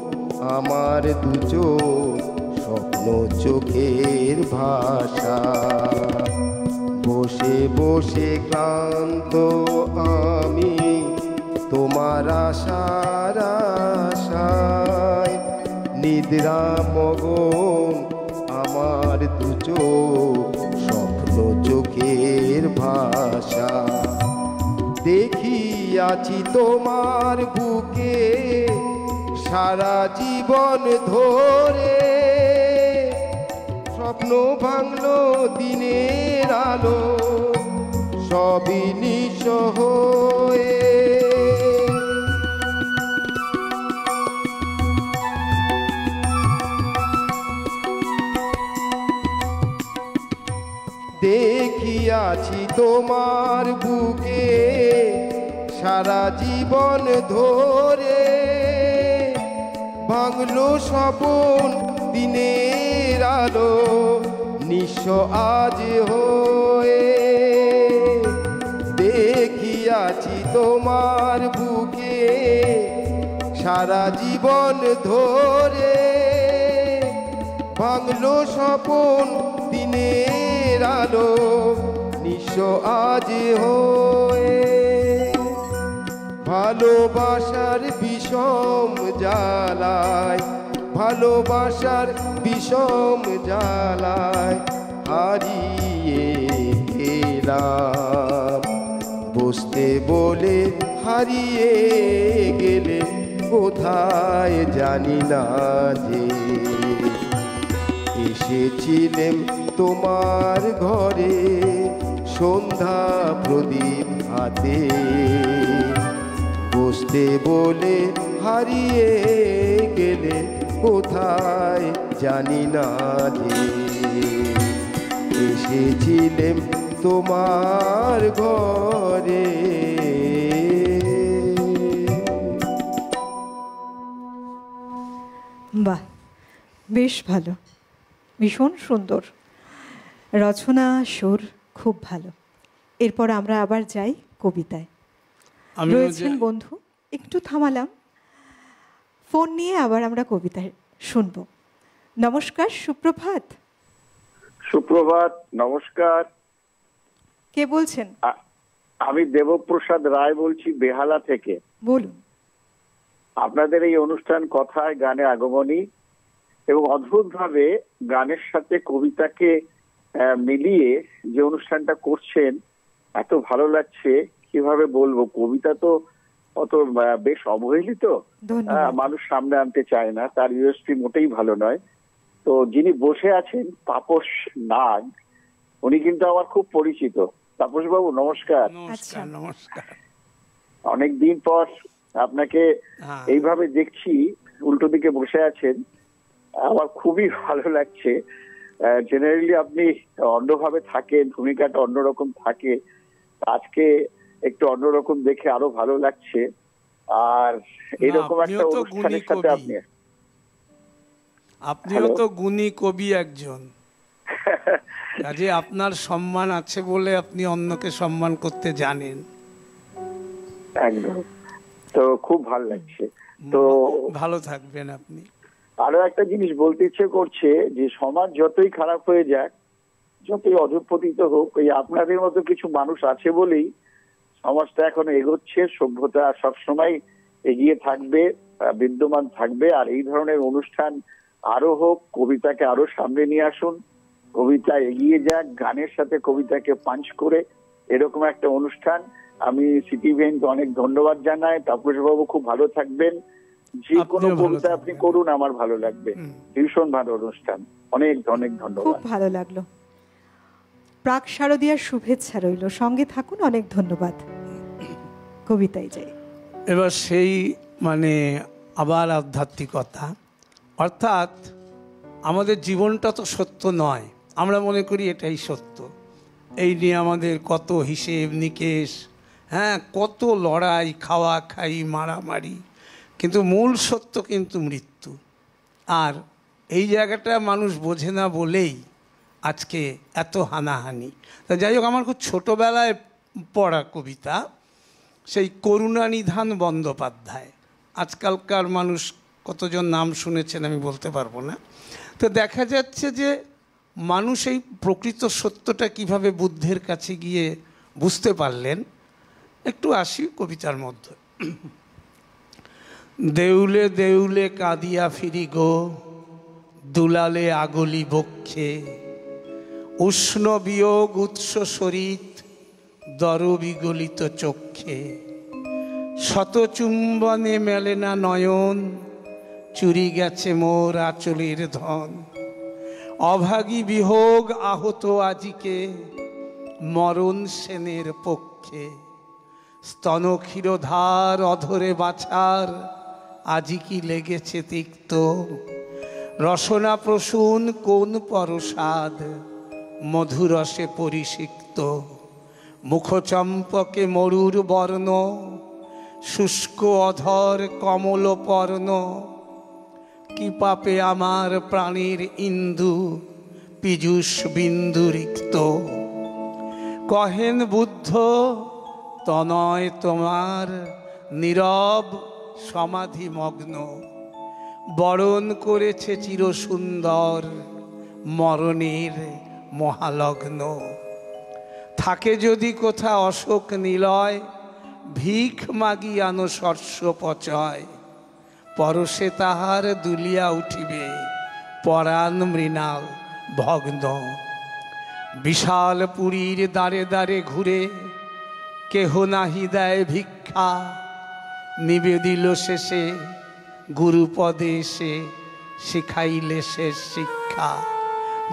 আমার দু চোখ স্বপ্ন চোখের ভাষা। বসে বসে ক্লান্ত আমি তোমার আশার আশায়, নিদ্রা মগন আমার দু চোখ স্বপ্ন চোখের ভাষা। দেখিয়াছি তোমার বুকে সারা জীবন ধরে, স্বপ্ন ভাঙলো দিনের আলো সবই নিঃস্ব হয়ে। দেখিয়াছি তোমার বুকে সারা জীবন ধরে, ভাঙলো স্বপন দিনের আলো নিঃস্ব আজ হয়ে। দেখিয়াছি তোমার বুকে সারা জীবন ধরে, ভাঙলো স্বপন দিনের আলো নিঃস্ব আজ হয়ে। ভালোবাসার বিষম জ্বালায়, ভালোবাসার বিষম জ্বালায় হারিয়ে গেলাম। বসতে বলে হারিয়ে গেলে কোথায় জানি না যে। এসেছিলেম তোমার ঘরে সন্ধ্যা প্রদীপ হাতে, বসতে বলে হারিয়ে গেলে কোথায় জানি না যে। এসেছিলেম তোমার ঘরে। বাহ, বেশ ভালো, ভীষণ সুন্দর রচনা, সুর খুব ভালো। এরপর আমরা আবার যাই কবিতায়। রয়েছেন বন্ধু, একটু থামালাম, ফোন নিয়ে আবার আমরা কবিতায় শুনব। নমস্কার, সুপ্রভাত। সুপ্রভাত, নমস্কার। কে বলছেন? আমি দেবপ্রসাদ রায় বলছি, বেহালা থেকে। বলুন। আপনাদের এই অনুষ্ঠান কথায় গানে আগমনী, এবং অদ্ভুতভাবে গানের সাথে কবিতাকে মিলিয়ে যে অনুষ্ঠানটা করছেন এত ভালো লাগছে। কিভাবে বলবো, কবিতা তো অত বেশ অবহেলিত, মানুষ সামনে আনতে চায় না, তার ইউএসপি মোটেই ভালো নয়। তো যিনি বসে আছেন তাপস নাগ, উনি কিন্তু আমার খুব পরিচিত। তাপস বাবু নমস্কার। নমস্কার। নমস্কার। অনেকদিন পর আপনাকে এইভাবে দেখছি, উল্টো দিকে বসে আছেন, আমার খুবই ভালো লাগছে। জেনারেলি আপনি অন্যভাবে থাকেন, ভূমিকাটা অন্যরকম থাকে, আজকে একটু অন্যরকম দেখে আরো ভালো লাগছে। আর এরকম একটা অনুষ্ঠানের সাথে আপনিও তো গুণী কবি একজন, কাজে আপনার সম্মান আছে বলে আপনি অন্যকে সম্মান করতে জানেন। একদম, তো খুব ভালো লাগছে। তো ভালো থাকবেন আপনি। আরো একটা জিনিস বলতে ইচ্ছে করছে যে সমাজ যতই খারাপ হয়ে যাক, যতই অধঃপতিত হোক, এই আপনাদের মতো কিছু মানুষ আছে বলেই সমাজটা এখনো এগোচ্ছে, সভ্যতা সবসময় এগিয়ে থাকবে, বিদ্যমান থাকবে। আর এই ধরনের অনুষ্ঠান আরো হোক, কবিতাকে আরো সামনে নিয়ে আসুন, কবিতা এগিয়ে যাক, গানের সাথে কবিতাকে পাঞ্চ করে এরকম একটা অনুষ্ঠান। আমি সিটিভিএনকে অনেক ধন্যবাদ জানাই। তাপস বাবু খুব ভালো থাকবেন, যে কোনো কবিতা আপনি করুন আমার ভালো লাগবে, ভীষণ ভালো অনুষ্ঠান। অনেক অনেক ধন্যবাদ, খুব ভালো লাগলো। প্রাক শারদীয়ার শুভেচ্ছা রইল, সঙ্গে থাকুন, অনেক ধন্যবাদ। কবিতায় যাই এবার, সেই আবার আধ্যাত্মিকতা, অর্থাৎ আমাদের জীবনটা তো সত্য নয়, আমরা মনে করি এটাই সত্য। এই নিয়ে আমাদের কত হিসেব নিকেশ, কত লড়াই, খাওয়া খাই, মারামারি, কিন্তু মূল সত্য কিন্তু মৃত্যু। আর এই জায়গাটা মানুষ বোঝে না বলেই আজকে এত হানাহানি। তা যাই হোক, আমার খুব ছোটোবেলায় পড়া কবিতা, সেই করুণানিধান বন্দ্যোপাধ্যায়। আজকালকার মানুষ কতজন নাম শুনেছেন আমি বলতে পারবো না। তো দেখা যাচ্ছে যে মানুষ এই প্রকৃত সত্যটা কিভাবে বুদ্ধের কাছে গিয়ে বুঝতে পারলেন। একটু আসি কবিতার মধ্যে। দেউলে দেউলে কাঁদিয়া ফিরি গো, দুলালে আগলি বক্ষে, উষ্ণ বিয়োগ উৎস সরিত, দরবিগলিত চক্ষে, শত চুম্বনে মেলে না নয়ন, চুরি গেছে মোর আঁচলের ধন, অভাগী বিহোগ আহত আজিকে, মরণ সেনের পক্ষে, স্তন ক্ষীরধার অধরে বাছার, আজি কি লেগেছে তিক্ত, রসনা প্রসূন কোন পরসাদ, মধুরসে পরিষিক্ত, মুখচম্পকে মরুর বর্ণ, শুষ্ক অধর কমল পর্ণ, কি পাপে আমার প্রাণীর ইন্দু, পীযূষ বিন্দু রিক্ত, কহেন বুদ্ধ তনয় তোমার, নীরব সমাধিমগ্ন, বরণ করেছে চিরসুন্দর, মরণের মহালগ্ন, থাকে যদি কোথা অশোক নিলয়, ভিখ মাগি আনো শস্য পচয়, পরশে তাহার দুলিয়া উঠিবে, পরাণ মৃণাল ভগ্ন, বিশাল পুরীর দ্বারে দ্বারে ঘুরে, কেহ নাহি দেয় ভিক্ষা, নিবেদিল শেষে গুরুপদে এসে, শিখাইলে শেষ শিক্ষা,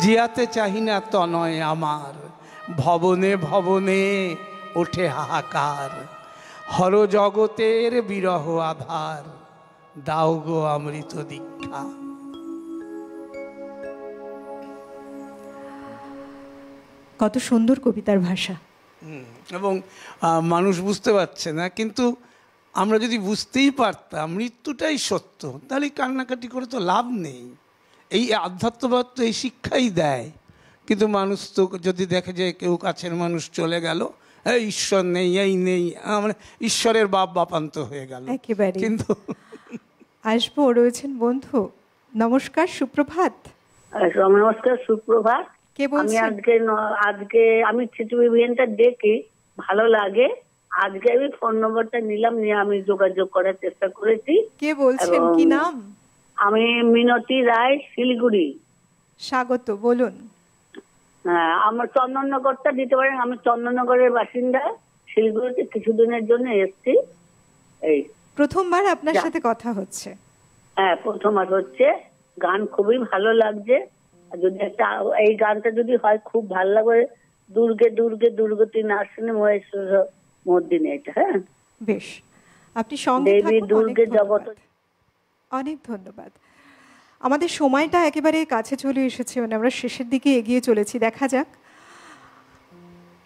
জিয়াতে চাহি না তনয় আমার, ভবনে ভবনে ওঠে হাহাকার, হর জগতের বিরহ আধার, দাও গো অমৃত দীক্ষা। কত সুন্দর কবিতার ভাষা। এবং মানুষ বুঝতে পারছে না, কিন্তু আমরা যদি বুঝতেই পারতাম মৃত্যুটাই সত্য, তাহলে কান্নাকাটি করে তো লাভ নেই। এই আধ্যাত্মবাদ তো এই শিক্ষাই দেয়, কিন্তু মানুষ তো যদি দেখে যে কেউ কাছের মানুষ চলে গেল, এই ঈশ্বর নেই, এই নেই, আমরা ঈশ্বরের বাপান্ত হয়ে গেল একেবারে। কিন্তু আসবো, রয়েছেন বন্ধু। নমস্কার, সুপ্রভাত। নমস্কার, সুপ্রভাত। কে বলছেন? আজকে আমি সিটিভিএনটা দেখি, ভালো লাগে। আজকে আমি ফোন নম্বরটা নিলাম, নিয়ে আমি যোগাযোগ করার চেষ্টা করেছি। কে বলছেন, কি নাম? আমি মিনতি রায়, শিলিগুড়ি। স্বাগত, বলুন। হ্যাঁ, আমার চন্দননগরটা দিতে পারেন। আমি চন্দননগরের বাসিন্দা, শিলিগুড়িতে কিছুদিনের জন্য এসছি। এই প্রথমবার আপনার সাথে কথা হচ্ছে। হ্যাঁ, প্রথমবার হচ্ছে। গান খুবই ভালো লাগছে। যদি একটা এই গানটা যদি হয় খুব ভালো লাগবে। দুর্গে দুর্গে দুর্গতি নাশিনী মহেশ্বর মর্দিনী, এটা। হ্যাঁ, বেশ, আপনি সঙ্গে দেবী থাকুন। দুর্গে অনেক জগৎ। ধন্যবাদ। অনেক ধন্যবাদ। আমাদের সময়টা একেবারে কাছে চলে এসেছে, মানে আমরা শেষের দিকে এগিয়ে চলেছি। দেখা যাক,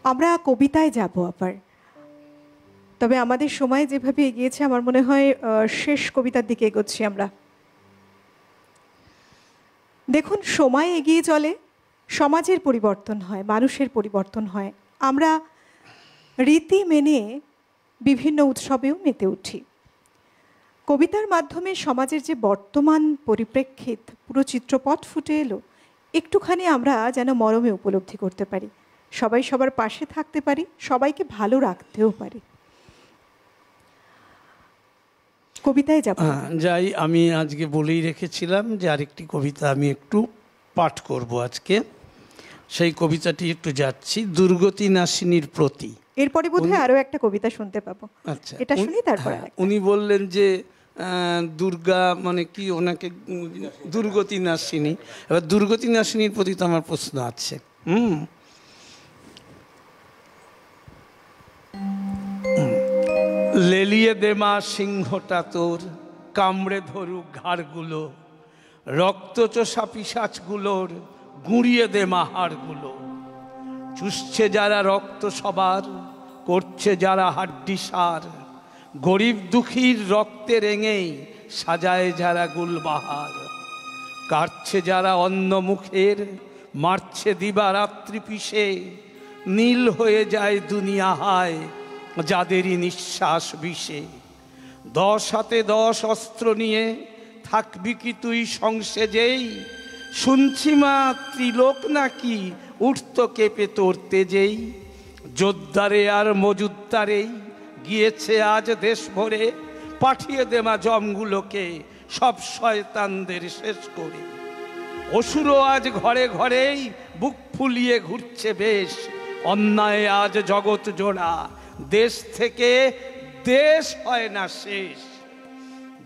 আমরা কবিতায় যাব আবার, তবে আমাদের সময় যেভাবে এগিয়েছে আমার মনে হয় শেষ কবিতার দিকে এগোচ্ছি আমরা। দেখুন, সময় এগিয়ে চলে, সমাজের পরিবর্তন হয়, মানুষের পরিবর্তন হয়, আমরা রীতি মেনে বিভিন্ন উৎসবেও মেতে উঠি। কবিতার মাধ্যমে সমাজের যে বর্তমান পরিপ্রেক্ষিত পুরো চিত্রপট ফুটে এলো, একটুখানি আমরা যেন মরমে উপলব্ধি করতে পারি, সবাই সবার পাশে থাকতে পারি, সবাইকে ভালো রাখতেও পারি। কবিতায় যাব। যাই, আমি আজকে বলেই রেখেছিলাম যে আরেকটি কবিতা আমি একটু পাঠ করব আজকে। সেই কবিতাটি একটু যাচ্ছি, দুর্গতি নাশিনীর প্রতি। এরপরে বোধহয় আরো একটা কবিতা শুনতে পাবো। আচ্ছা, এটা শুনি তারপর। উনি বললেন যে দুর্গা মানে কি, ওনাকে দুর্গতি নাশিনী। এবার দুর্গতি নাশিনীর প্রতি তো আমার প্রশ্ন আছে। লেলিয়ে দেমা সিংহটা তোর, কামড়ে ধরুক ঘাড়গুলো, রক্তচোষা পিশাচগুলোর গুঁড়িয়ে দে মাহাড়গুলো। চুষছে যারা রক্ত সবার, করছে যারা হাড্ডি সার, গরিব দুঃখীর রক্তে রেঙেই সাজায় যারা গুলবাহার। কাটছে যারা অন্য মুখের, মারছে দিবারাত্রি পিষে, নীল হয়ে যায় দুনিয়া হায় যাদেরই নিঃশ্বাস বিষে। 10 হাতে 10 অস্ত্র নিয়ে থাকবি কি তুই সংসেজেই, শুনছি মা ত্রিলোক নাকি উঠত কেঁপে তোর তেজেই। যোদ্ধারে আর মজুদ্দারেই গিয়েছে আজ দেশ ভরে, পাঠিয়ে দে মা জমগুলোকে সব শয়তানদের শেষ করে। অসুরও আজ ঘরে ঘরেই বুক ফুলিয়ে ঘুরছে বেশ, অন্যায় আজ জগৎ জোড়া, দেশ থেকে দেশ হয় না শেষ,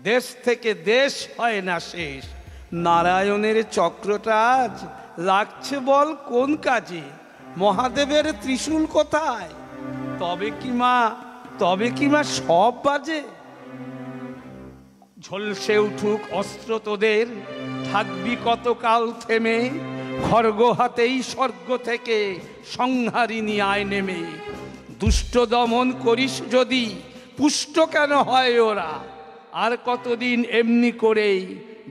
দেশ থেকে দেশ হয় না শেষ। নারায়ণের চক্রটা আজ লাগছে বল কোন কাজে, মহাদেবের ত্রিশূল কোথায়, তবে কি মা সব বাজে। ঝলসে উঠুক অস্ত্র তোদের, থাকবি কতকাল থেমে, খড়গ হাতেই স্বর্গ থেকে সংহারিণী আয় নেমে। দুষ্ট দমন করিস যদি, পুষ্ট কেন হয় ওরা, আর কতদিন এমনি করেই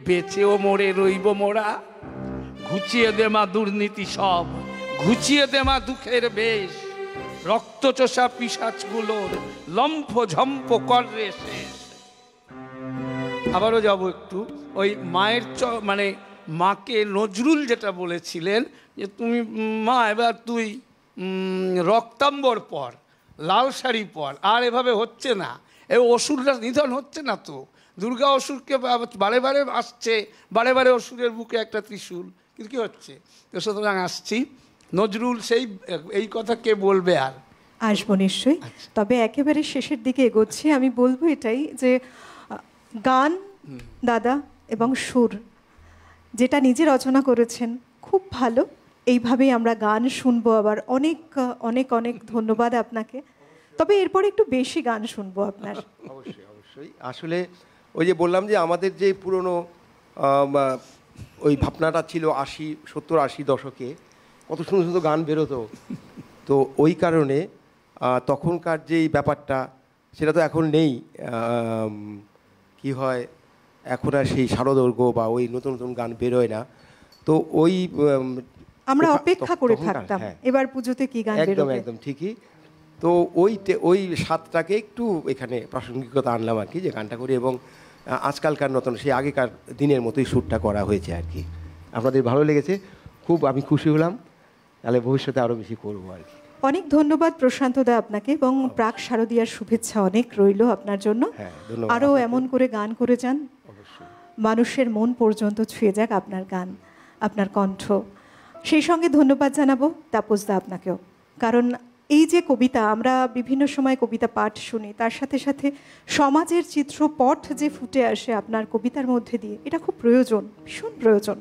বেঁচেও মরে রইব মোরা। ঘুচিয়ে দে মা দুর্নীতি সব, ঘুচিয়ে দে মা দুঃখের বেশ, রক্তচোষা পিশাচগুলোর লম্ফ ঝম্প কররে শেষ। আবারও যাব একটু ওই মায়ের মানে মাকে নজরুল যেটা বলেছিলেন যে তুমি মা এবার তুই রক্তাম্বর পর, লাল শাড়ি পর, আর এভাবে হচ্ছে না, এ অসুররা নিধন হচ্ছে না তো, দুর্গা অসুরকে বারে বারে আসছে, বারে বারে অসুরের বুকে একটা ত্রিশূল, কিন্তু কী হচ্ছে? তো সুতরাং আসছি, নজরুল সেই এই কথা কে বলবে আর? আসবো নিশ্চয়ই। তবে একেবারে শেষের দিকে এগোচ্ছি, আমি বলবো এটাই যে গান দাদা এবং সুর যেটা নিজে রচনা করেছেন খুব ভালো, এইভাবেই আমরা গান শুনবো আবার। অনেক অনেক অনেক ধন্যবাদ আপনাকে। তবে এরপরে একটু বেশি গান শুনবো আপনার। অবশ্যই অবশ্যই। আসলে ওই যে বললাম যে আমাদের যে পুরনো ওই ভাবনাটা ছিল 70-80 দশকে, কত সুন্দর সুন্দর গান বেরোতো, তো ওই কারণে তখনকার যেই ব্যাপারটা সেটা তো এখন নেই। কি হয় এখন আর সেই শারদর্ঘ্য বা ওই নতুন নতুন গান বেরোয় না, তো ওই আমরা অপেক্ষা করে থাকতাম এবার পুজোতে কি গান বেরোবে। একদম একদম ঠিকই। তো ওই স্বাদটাকে একটু এখানে প্রাসঙ্গিকতা আনলাম আর কি, যে গানটা করি, এবং আজকালকার নতুন সেই আগেকার দিনের মতোই শ্যুটটা করা হয়েছে আর কি। আপনাদের ভালো লেগেছে, খুব আমি খুশি হলাম, তাহলে ভবিষ্যতে আরও বেশি করবো আর কি। অনেক ধন্যবাদ প্রশান্ত দা আপনাকে, এবং প্রাক শারদীয়ার শুভেচ্ছা অনেক রইল আপনার জন্য। আরও এমন করে গান করে যান, মানুষের মন পর্যন্ত ছুঁয়ে যাক আপনার গান, আপনার কণ্ঠ। সেই সঙ্গে ধন্যবাদ জানাবো তাপস দা আপনাকেও, কারণ এই যে কবিতা, আমরা বিভিন্ন সময় কবিতা পাঠ শুনি, তার সাথে সাথে সমাজের চিত্রপট যে ফুটে আসে আপনার কবিতার মধ্যে দিয়ে, এটা খুব প্রয়োজন, ভীষণ প্রয়োজন।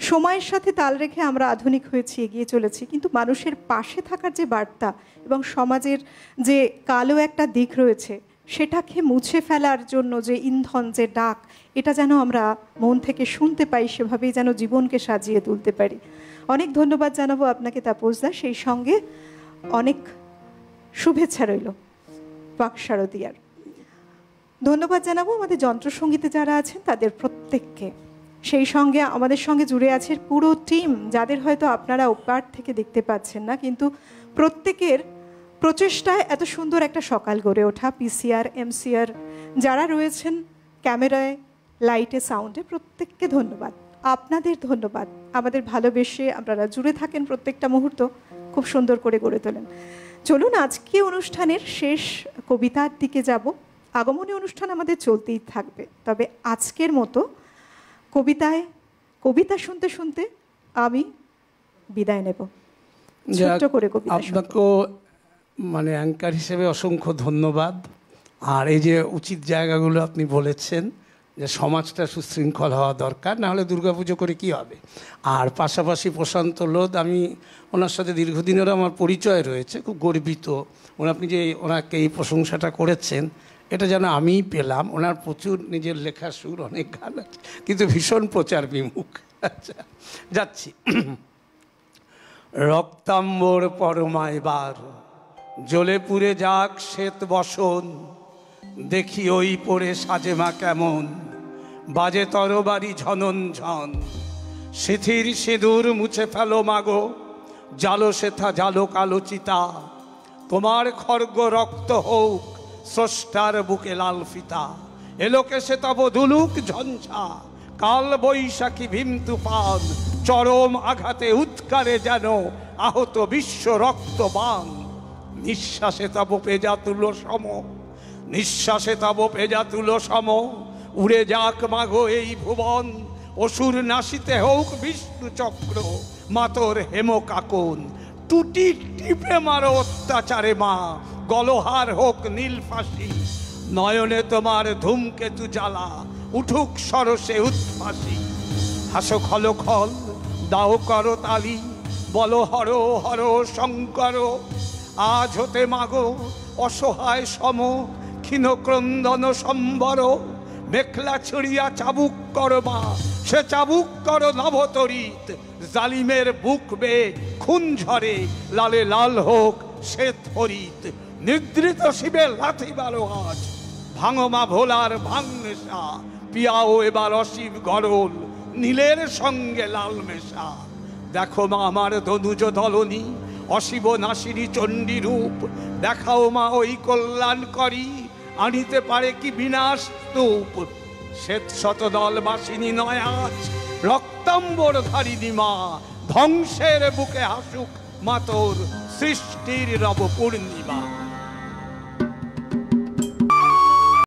সময়ের সাথে তাল রেখে আমরা আধুনিক হয়েছি, এগিয়ে চলেছি, কিন্তু মানুষের পাশে থাকার যে বার্তা এবং সমাজের যে কালো একটা দিক রয়েছে সেটাকে মুছে ফেলার জন্য যে ইন্ধন, যে ডাক, এটা যেন আমরা মন থেকে শুনতে পাই, সেভাবেই যেন জীবনকে সাজিয়ে তুলতে পারি। অনেক ধন্যবাদ জানাবো আপনাকে তাপসদা, সেই সঙ্গে অনেক শুভেচ্ছা রইল বাক শারদিয়ার। ধন্যবাদ জানাবো আমাদের যন্ত্রসঙ্গীতে যারা আছেন তাদের প্রত্যেককে, সেই সঙ্গে আমাদের সঙ্গে জুড়ে আছে পুরো টিম, যাদের হয়তো আপনারা ওপার থেকে দেখতে পাচ্ছেন না, কিন্তু প্রত্যেকের প্রচেষ্টায় এত সুন্দর একটা সকাল গড়ে ওঠা। পিসিআর, এমসিআর যারা রয়েছেন ক্যামেরায়, লাইটে, সাউন্ডে, প্রত্যেককে ধন্যবাদ। আপনাদের ধন্যবাদ, আমাদের ভালোবেসে আপনারা জুড়ে থাকেন, প্রত্যেকটা মুহূর্ত খুব সুন্দর করে গড়ে তোলেন। চলুন আজকে অনুষ্ঠানের শেষ কবিতার দিকে যাব। আগমনী অনুষ্ঠান আমাদের চলতেই থাকবে, তবে আজকের মতো কবিতা শুনতে শুনতে আমি বিদায় নেব। ছোট্ট করে কবিতা। আপনাকেও মানে অ্যাঙ্কার হিসেবে অসংখ্য ধন্যবাদ। আর এই যে উচিত জায়গাগুলো আপনি বলেছেন যে সমাজটা সুশৃঙ্খল হওয়া দরকার, না হলে দুর্গাপুজো করে কি হবে। আর পাশাপাশি প্রশান্ত লোধ, আমি ওনার সাথে দীর্ঘদিনেরও আমার পরিচয় রয়েছে, খুব গর্বিত। আপনি যে ওনাকে এই প্রশংসাটা করেছেন, এটা যেন আমিই পেলাম। ওনার প্রচুর নিজের লেখা সুর, অনেক গান আছে, কিন্তু ভীষণ প্রচার বিমুখ। আচ্ছা, যাচ্ছি। রক্তাম্বর পরমাইবার জ্বলে পুড়ে যাক শ্বেত বসন, দেখি ওই পড়ে সাজে মা কেমন, বাজে তরবারি ঝনন ঝন। শিথির সিঁদুর মুছে ফেলো মাগো, জালো সেথা জালো কালো চিতা, তোমার খর্গ রক্ত হোক স্রষ্টার বুকে লাল ফিতা। এলোকে সে তব দুলুক ঝঞ্ঝা, কাল বৈশাখী ভীম তুফান, চরম আঘাতে উৎকারে যেন আহত বিশ্ব রক্তবান। নিঃশ্বাসে তব পেজা তুলো সম, নিঃশ্বাসে তব পেজা তুলো সম, উড়ে যাক মাগো এই ভুবন। অসুর নাশিতে হোক বিষ্ণু চক্র, মাতর হেম কাকন। টুটি টিপে মারো অত্যাচারে মা, গলহার হোক নীল ফাঁসি। নয়নে তোমার ধূমকেতু জ্বালা, উঠুক সরসে উৎফাসি। হাসো খল খল দাও করো তালি, বলো হর হর শঙ্কর। আজ হতে মাগো অসহায় সম, ক্ষীণ ক্রন্দন সম্বর। মেখলা ছড়িয়া চাবুক করো মা, সে চাবুক করো নভতরিত। জালিমের বুক বে খুন ঝরে, লালে লাল হোক শ্বেত হরিত। নিদ্রিত শিবের লাথি বারো আজ, ভাঙো মা ভোলার ভাঙনেশা। পিয়াও এবার অসীম গরল, নীলের সঙ্গে লাল মেশা। দেখো মা আমার ধনুজ দলনী, অশিব নাসিনী চণ্ডী রূপ। দেখাও মা ওই কল্যাণ করি, আনিতে পারে কি বিনাশ স্তূপ। শ্বেত শতদল বাসিনী নয় আজ, রক্তাম্বর ধারিণী মা। ধ্বংসের বুকে হাসুক মাতর সৃষ্টির রব পূর্ণিমা।